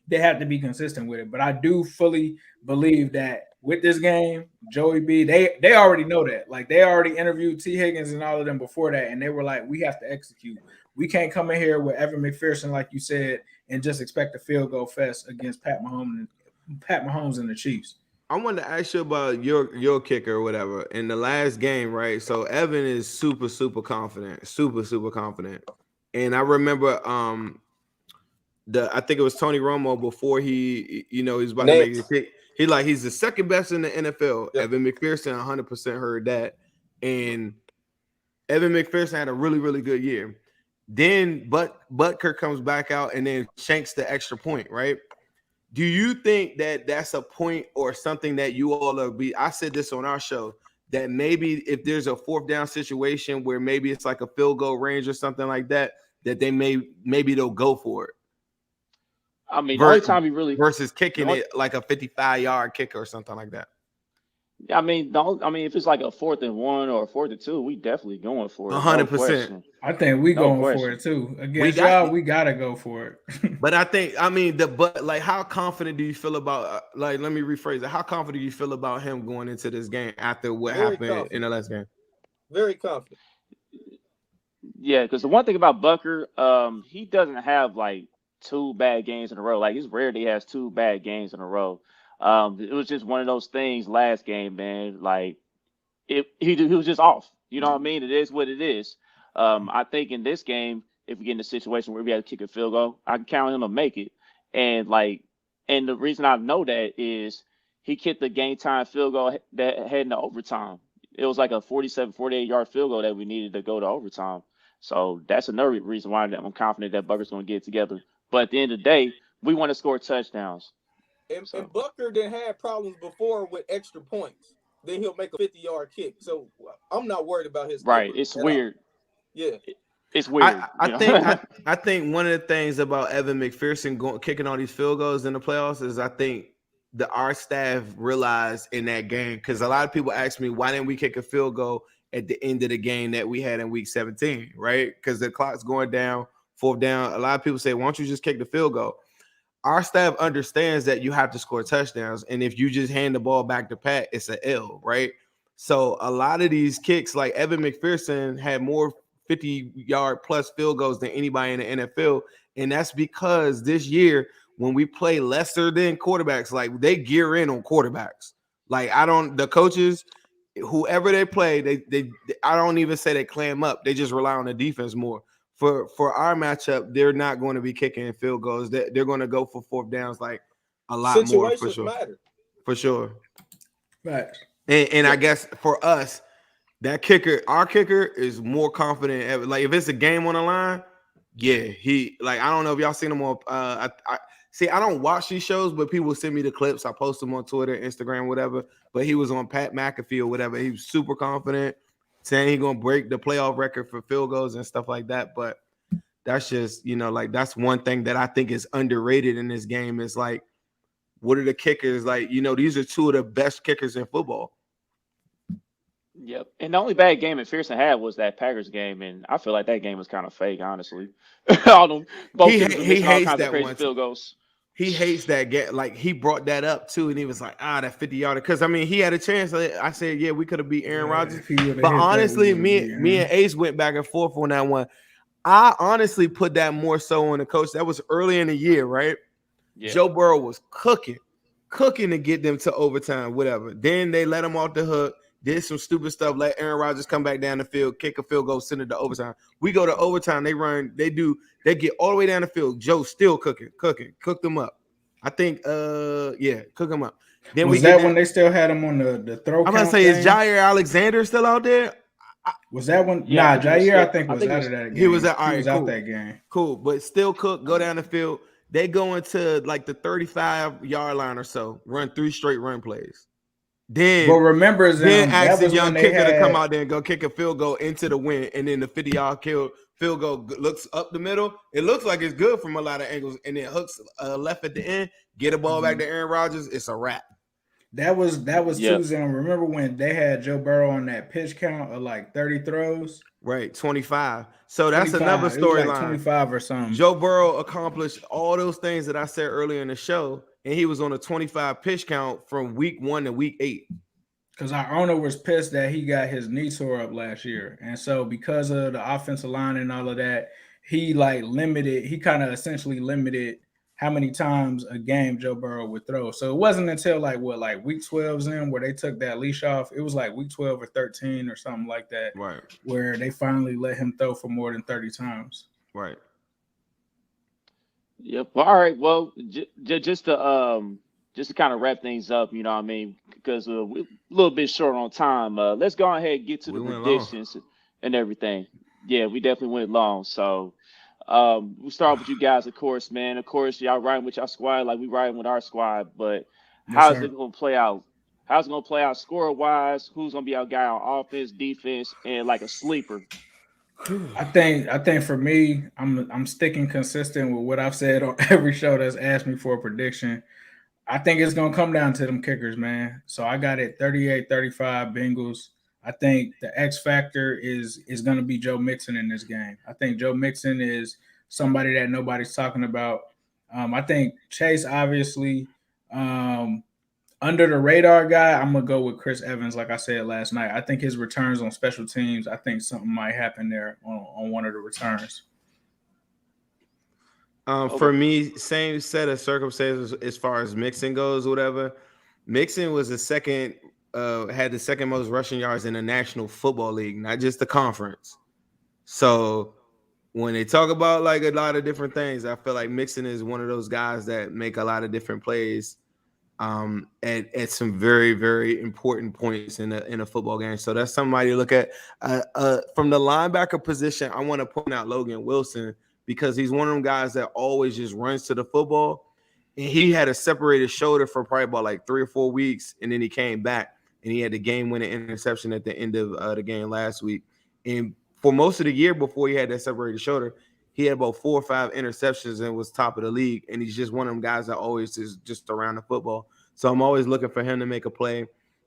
they have to be consistent with it. But I do fully believe that with this game, Joey B, they already know that. Like, they already interviewed T. Higgins and all of them before that, and they were like, we have to execute. We can't come in here with Evan McPherson, like you said, and just expect a field goal fest against Pat Mahomes and the Chiefs. I wanted to ask you about your kicker or whatever in the last game, right? So Evan is super confident, super confident. And I remember I think it was Tony Romo before he was about to make his kick. He's the second best in the NFL. Yep. Evan McPherson 100% heard that, and Evan McPherson had a really, really good year. Then Butker comes back out and then shanks the extra point, right? Do you think that that's a point or something that you all are I said this on our show, that maybe if there's a fourth down situation where maybe it's like a field goal range or something like that, that they maybe they'll go for it. I mean, the only time you really versus kicking it like a 55-yard kick or something like that. I mean, if it's like a 4th and 1 or a 4th and 2, we definitely going for it. 100%. I think we going for it too. Against y'all, we gotta go for it. But how confident do you feel about? Let me rephrase it. How confident do you feel about him going into this game after what happened in the last game? Very confident. Yeah, because the one thing about Butker, he doesn't have like 2 bad games in a row. Like, it's rare that he has 2 bad games in a row. It was just one of those things last game, man. Like, he was just off. You know what I mean? It is what it is. I think in this game, if we get in a situation where we have to kick a field goal, I can count on him to make it. And the reason I know that is he kicked the game time field goal that had into overtime. It was like a 47, 48-yard field goal that we needed to go to overtime. So that's another reason why I'm confident that Butker's going to get it together. But at the end of the day, we want to score touchdowns. And Butker didn't have problems before with extra points. Then he'll make a 50-yard kick. So I'm not worried about his. Right. It's weird. Yeah. It's weird. I think one of the things about Evan McPherson kicking all these field goals in the playoffs is I think our staff realized in that game, because a lot of people ask me, why didn't we kick a field goal at the end of the game that we had in week 17, right? Because the clock's going down, 4th down. A lot of people say, why don't you just kick the field goal? Our staff understands that you have to score touchdowns. And if you just hand the ball back to Pat, it's an L, right? So a lot of these kicks, like Evan McPherson had more 50-yard plus field goals than anybody in the NFL. And that's because this year, when we play lesser than quarterbacks, like they gear in on quarterbacks. Like the coaches, whoever they play, they I don't even say they clam up. They just rely on the defense more. For our matchup, they're not going to be kicking field goals. They're going to go for 4th downs like a lot more for sure. Matter. For sure. Right. And I guess for us, our kicker is more confident. Like if it's a game on the line, yeah, I don't know if y'all seen him on. I don't watch these shows, but people send me the clips. I post them on Twitter, Instagram, whatever. But he was on Pat McAfee or whatever. He was super confident, saying he's gonna break the playoff record for field goals and stuff like that. But that's just, that's one thing that I think is underrated in this game is like, what are the kickers? Like, these are 2 of the best kickers in football. Yep. And the only bad game McPherson had was that Packers game, and I feel like that game was kind of fake, honestly. He hates that one. Field goals. He hates that game. Like, he brought that up too, and he was like, that 50-yarder. Because he had a chance. I said, yeah, we could have beat Aaron Rodgers. But honestly, me and Ace went back and forth on that one. I honestly put that more so on the coach. That was early in the year, right? Yeah. Joe Burrow was cooking to get them to overtime, whatever. Then they let him off the hook. Did some stupid stuff, let Aaron Rodgers come back down the field, kick a field goal, send it to overtime. We go to overtime, they get all the way down the field. Joe still cooking, cook them up. I think, cook them up. Then was that when they still had him on the throw? I'm gonna say, is Jair Alexander still out there? Was that one? Yeah, Jair, I think was out of that game. He was out that game. Cool, but still cook, go down the field. They go into like the 35-yard line or so, run 3 straight run plays. Then, but remember, then ask the young kicker to come out there and go kick a field goal into the wind, and then the 50-yard field goal looks up the middle. It looks like it's good from a lot of angles, and then hooks left at the end. Get a ball back to Aaron Rodgers. It's a wrap. That was Tuesday. Remember when they had Joe Burrow on that pitch count of like 30 throws? Right, 25. So that's 25. Another storyline. Like 25 or something. Joe Burrow accomplished all those things that I said earlier in the show, and he was on a 25 pitch count from week 1 to week 8. Because our owner was pissed that he got his knee tore up last year. And so because of the offensive line and all of that, he kind of essentially limited how many times a game Joe Burrow would throw. So it wasn't until like week 12's in where they took that leash off. It was like week 12 or 13 or something like that. Right. Where they finally let him throw for more than 30 times. Right. Yep. Well, all right. Well, just to just to kind of wrap things up, you know what I mean? Because we're a little bit short on time. Let's go ahead and get to the predictions and everything. Yeah, we definitely went long. So we'll start with you guys, of course, man. Of course, y'all riding with your squad like we riding with our squad. But how's it going to play out? How's it going to play out score-wise? Who's going to be our guy on offense, defense, and like a sleeper? I think for me, I'm sticking consistent with what I've said on every show that's asked me for a prediction. I think it's going to come down to them kickers, man. So I got it 38-35 Bengals. I think the X factor is going to be Joe Mixon in this game. I think Joe Mixon is somebody that nobody's talking about. I think Chase, obviously, under the radar guy, I'm going to go with Chris Evans, like I said last night. I think his returns on special teams, I think something might happen there on one of the returns. For me, same set of circumstances as far as Mixon goes, whatever. Mixon was had the second most rushing yards in the National Football League, not just the conference. So when they talk about like a lot of different things, I feel like Mixon is one of those guys that make a lot of different plays at some very, very important points in a football game. So that's somebody to look at. From the linebacker position, I want to point out Logan Wilson because he's one of them guys that always just runs to the football. And he had a separated shoulder for probably about like 3 or 4 weeks, and then he came back and he had the game-winning interception at the end of the game last week. And for most of the year before he had that separated shoulder, he had about 4 or 5 interceptions and was top of the league. And he's just one of them guys that always is just around the football. So I'm always looking for him to make a play.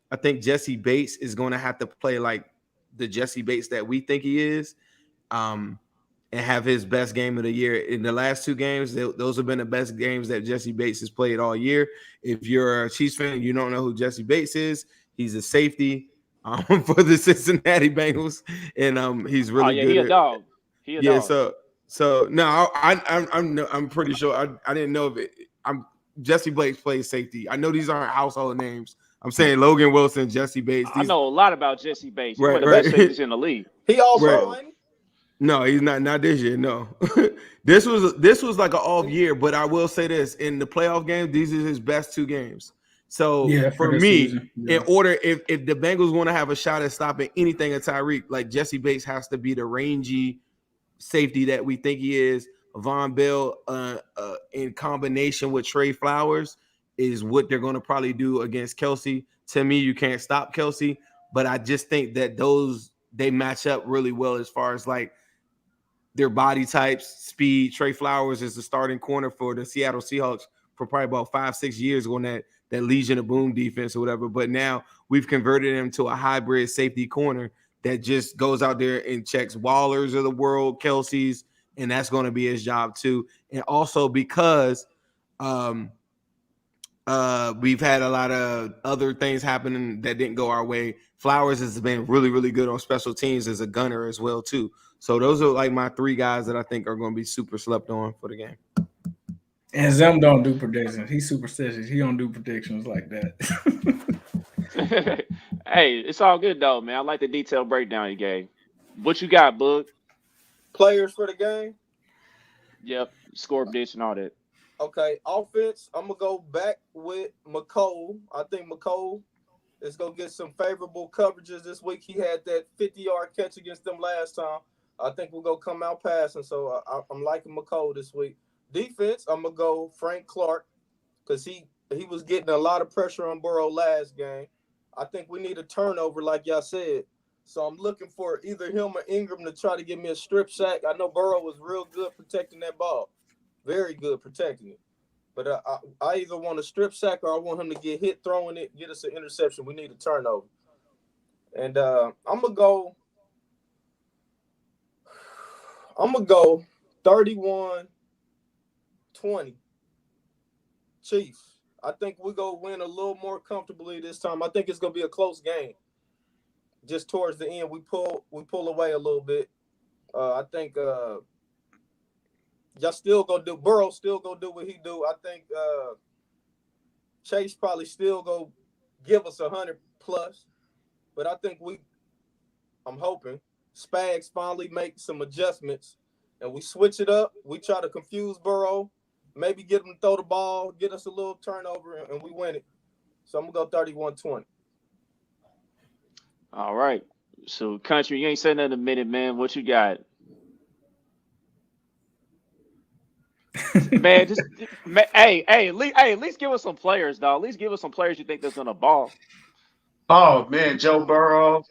I think Jesse Bates is going to have to play like the Jesse Bates that we think he is, and have his best game of the year. In the last 2 games, those have been the best games that Jesse Bates has played all year. If you're a Chiefs fan, you don't know who Jesse Bates is. He's a safety for the Cincinnati Bengals, and he's really good. He a dog. He a dog. So no, I'm pretty sure. I didn't know if it. Jesse Bates plays safety. I know these aren't household names. I'm saying Logan Wilson, Jesse Bates. I know a lot about Jesse Bates. He's one of the best safeties in the league. He also ain't he? No, he's not this year. No, this was like an off year. But I will say this: in the playoff game, these are his best 2 games. So for me, in order if the Bengals want to have a shot at stopping anything at Tyreek, like Jesse Bates has to be the rangy safety that we think he is. Von Bell, in combination with Trey Flowers, is what they're going to probably do against Kelsey. To me, you can't stop Kelsey, but I just think that they match up really well as far as like their body types, speed. Trey Flowers is the starting corner for the Seattle Seahawks for probably about 5-6 years on that Legion of Boom defense or whatever. But now we've converted him to a hybrid safety corner that just goes out there and checks Wallers of the world, Kelsey's, and that's going to be his job too. And also because we've had a lot of other things happening that didn't go our way. Flowers has been really, really good on special teams as a gunner as well too. So those are like my 3 guys that I think are going to be super slept on for the game. And Zim don't do predictions. He's superstitious. He don't do predictions like that. Hey, it's all good though, man. I like the detailed breakdown you gave. What you got, Boog? Players for the game? Yep. Score prediction, all that. Okay. Offense, I'm going to go back with McCole. I think McCole is going to get some favorable coverages this week. He had that 50-yard catch against them last time. I think we're going to come out passing, so I'm liking McCole this week. Defense, I'm going to go Frank Clark because he was getting a lot of pressure on Burrow last game. I think we need a turnover, like y'all said. So I'm looking for either him or Ingram to try to give me a strip sack. I know Burrow was real good protecting that ball. Very good protecting it. But I either want a strip sack or I want him to get hit throwing it, get us an interception. We need a turnover. And I'm going to go 31-20 Chiefs. I think we're going to win a little more comfortably this time. I think it's going to be a close game. Just towards the end, we pull away a little bit. I think y'all still gonna do. Burrow still gonna do what he do. I think Chase probably still gonna give us 100+. But I think I'm hoping Spags finally make some adjustments and we switch it up. We try to confuse Burrow maybe get them to throw the ball, get us a little turnover, and we win it. So I'm going to go 31-20. All right. So, Country, you ain't said that in a minute, man. What you got? Man, hey, at least give us some players, dog. At least give us some players you think that's gonna ball. Oh man, Joe Burrow,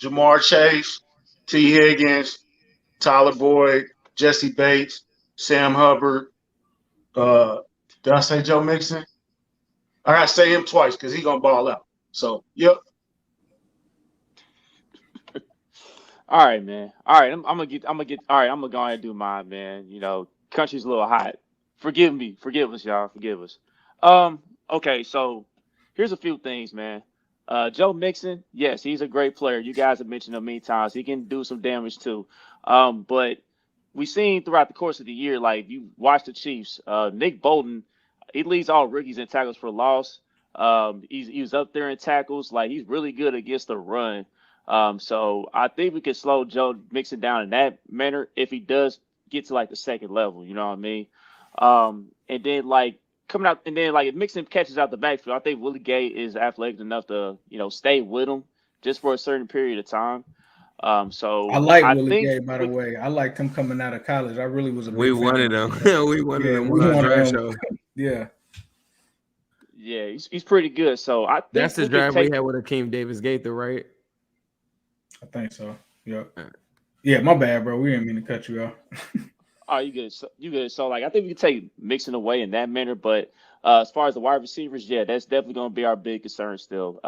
Jamar Chase, T. Higgins, Tyler Boyd, Jesse Bates, Sam Hubbard. Did I say Joe Mixon? I gotta say him twice because he's gonna ball out. So yep. All right, man. All right, I'm gonna get. All right, I'm gonna go ahead and do mine, man. You know, Country's a little hot. Forgive me. Forgive us, y'all. Forgive us. Okay, so here's a few things, man. Joe Mixon, yes, he's a great player. You guys have mentioned him many times. He can do some damage too. But we've seen throughout the course of the year, like you watch the Chiefs, Nick Bolton, he leads all rookies in tackles for loss. He was up there in tackles. Like he's really good against the run. So I think we can slow Joe Mixon down in that manner if he does get to like the second level. You know what I mean? And then like coming out, and then like if Mixon catches out the backfield, I think Willie Gay is athletic enough to stay with him just for a certain period of time. So I like Willie Gay, by the way. I liked him coming out of college. I really was a big fan. Wanted him. We wanted him on our draft show. Yeah. Yeah, he's pretty good. So I think that's the draft we had with Akeem Davis-Gaither, right? I think so. Yeah. Yeah, my bad, bro. We didn't mean to cut you off. Oh, you good? You good? So like, I think we can take Mixon away in that manner, but as far as the wide receivers, yeah, that's definitely going to be our big concern still.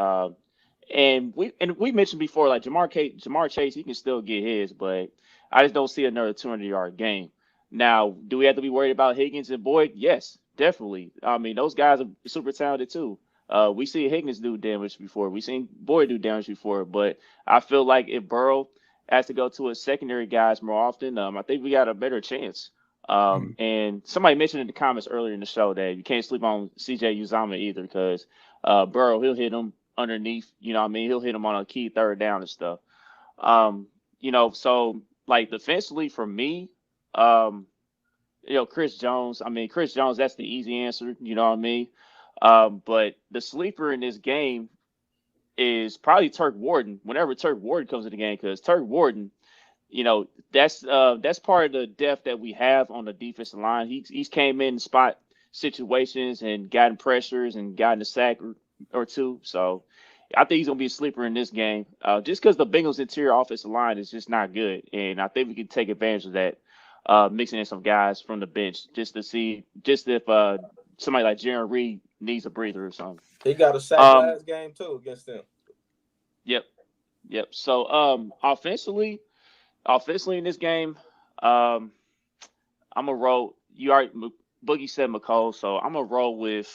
And we mentioned before, like Jamar Chase, he can still get his, but I just don't see another 200-yard game. Now, do we have to be worried about Higgins and Boyd? Yes, definitely. I mean, those guys are super talented too. We see Higgins do damage before. We've seen Boyd do damage before, but I feel like if Burrow has to go to his secondary guys more often, I think we got a better chance. And somebody mentioned in the comments earlier in the show that you can't sleep on CJ Uzomah either because Burrow, he'll hit him underneath, you know what I mean? He'll hit him on a key third down and stuff. So like defensively for me, Chris Jones, that's the easy answer, you know what I mean? But the sleeper in this game is probably Turk Warden whenever Turk Warden comes in the game, because Turk Warden, that's part of the depth that we have on the defensive line. He's came in spot situations and gotten pressures and gotten a sack or two. So I think he's going to be a sleeper in this game just because the Bengals interior offensive line is just not good. And I think we can take advantage of that, mixing in some guys from the bench just if somebody like Jaron Reed needs a breather or something. He got a sack last game too against them. Yep. So offensively in this game, I'm gonna roll. You already Boogie said McCole, so I'm gonna roll with.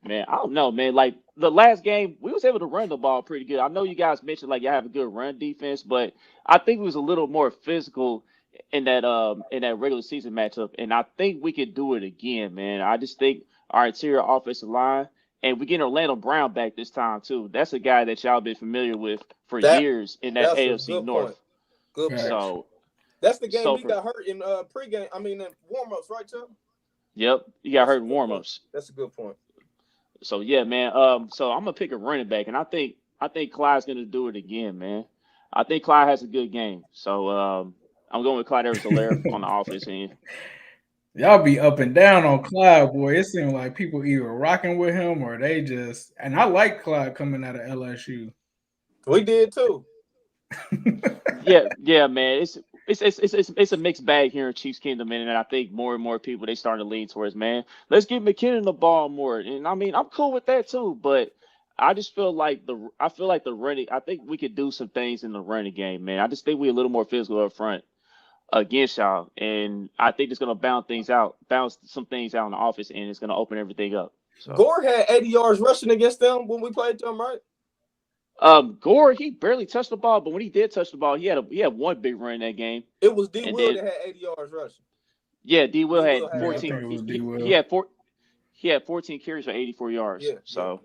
Man, I don't know, man. Like the last game, we was able to run the ball pretty good. I know you guys mentioned like y'all have a good run defense, but I think it was a little more physical in that regular season matchup, and I think we could do it again, man. I just think our interior offensive line, and we get Orlando Brown back this time too. That's a guy that y'all been familiar with for years in that AFC North. Good point. So that's the game he got hurt in pregame. I mean, in warm-ups, right, Chuck? Yep, he got hurt in warm-ups. That's a good point. So yeah, man. So I'm gonna pick a running back, and I think Clyde's gonna do it again, man. I think Clyde has a good game. So I'm going with Clyde Edwards-Helaire on the offense end. Y'all be up and down on Clyde, boy. It seems like people either rocking with him or they just. And I like Clyde coming out of LSU. We did too. yeah, man. It's a mixed bag here in Chiefs Kingdom, and I think more and more people they starting to lean towards, man, let's give McKinnon the ball more. And I mean, I'm cool with that too, but I just feel like the running. I think we could do some things in the running game, man. I just think we're a little more physical up front against y'all, and I think it's gonna bounce some things out on the offense, and it's gonna open everything up. So. Gore had 80 yards rushing against them when we played them, right? Gore, he barely touched the ball, but when he did touch the ball, he had one big run in that game. It was D. Will that had 80 yards rushing. Yeah, D. Will had 14. He had 14 carries for 84 yards. Yeah. So,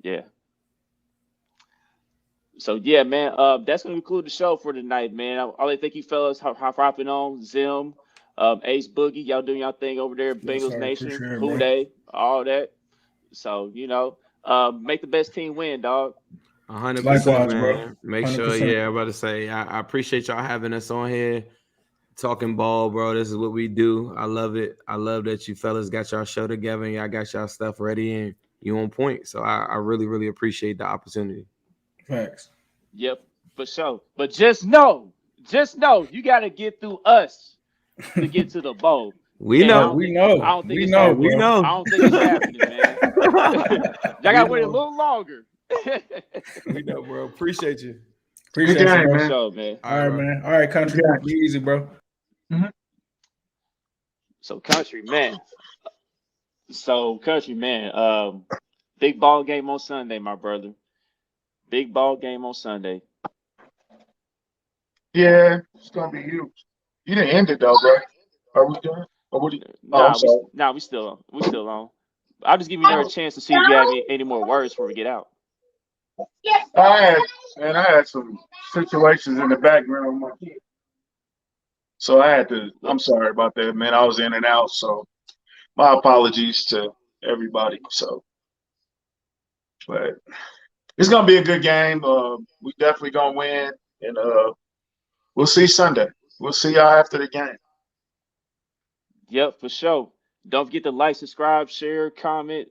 yeah. So yeah, man. That's gonna conclude the show for tonight, man. I really thank you fellas for hopping on. Zim, Ace Boogie, y'all doing y'all thing over there, Yes, Bengals sir. Nation, Appreciate it, Who bro. Dey, all that. So, make the best team win, dog. 100%, Likewise, bro. man. Make sure, 100%. I'm about to say, I appreciate y'all having us on here, talking ball, bro. This is what we do. I love it. I love that you fellas got y'all show together and y'all got y'all stuff ready and you on point. So I really, really appreciate the opportunity. Facts. Yep, for sure. But just know, you got to get through us to get to the bowl. We And I know. don't We think- know. I don't think We it's know, happening. We bro. know. I don't think it's happening, man. Y'all got to wait a know. little longer. We know, bro. Appreciate you. Appreciate Good you, game, bro. man. So, man. All right, bro. man. All right, country. Yeah. Be easy, bro. So, country, man. Big ball game on Sunday, my brother. Big ball game on Sunday. Yeah, it's gonna be huge. You didn't end it though, bro. Are we done? Or what? I'm sorry. We still on. I'll just give you another chance to see if you have any more words before we get out. I had some situations in the background with my kid. So I had to, I'm sorry about that, man. I was in and out. So my apologies to everybody. So, but it's going to be a good game. We definitely going to win. And we'll see Sunday. We'll see y'all after the game. Yep, for sure. Don't forget to like, subscribe, share, comment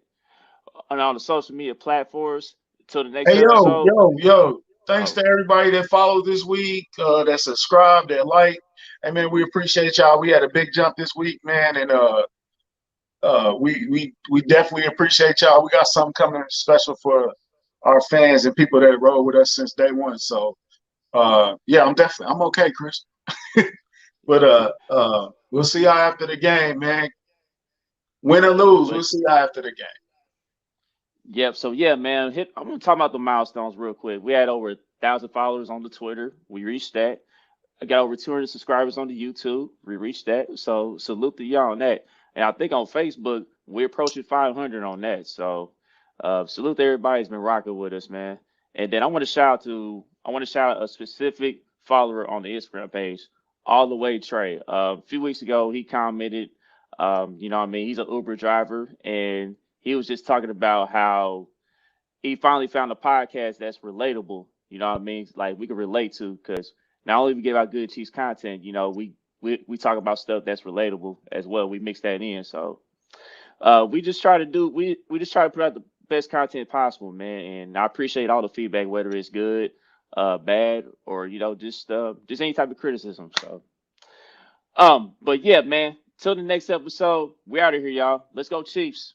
on all the social media platforms. Until the next Hey, episode. yo. Thanks to everybody that followed this week, that subscribed, that liked. Hey, man, we appreciate y'all. We had a big jump this week, man. And we definitely appreciate y'all. We got something coming special for our fans and people that rode with us since day one. So, I'm okay, Chris. But we'll see y'all after the game, man. Win or lose, we'll see y'all after the game. Yep. So yeah, man. I'm gonna talk about the milestones real quick. We had over 1,000 followers on the Twitter. We reached that. I got over 200 subscribers on the YouTube. We reached that. So salute to y'all on that. And I think on Facebook we're approaching 500 on that. So salute to everybody who's been rocking with us, man. And then I want to shout out a specific follower on the Instagram page, all the way Trey. A few weeks ago he commented, he's an Uber driver and he was just talking about how he finally found a podcast that's relatable. You know what I mean? Like we can relate to, because not only we give out good cheese content, we talk about stuff that's relatable as well. We mix that in. So we just try to put out the best content possible, man. And I appreciate all the feedback, whether it's good, bad, or just any type of criticism. So but yeah, man. Till the next episode, we out of here, y'all. Let's go, Chiefs.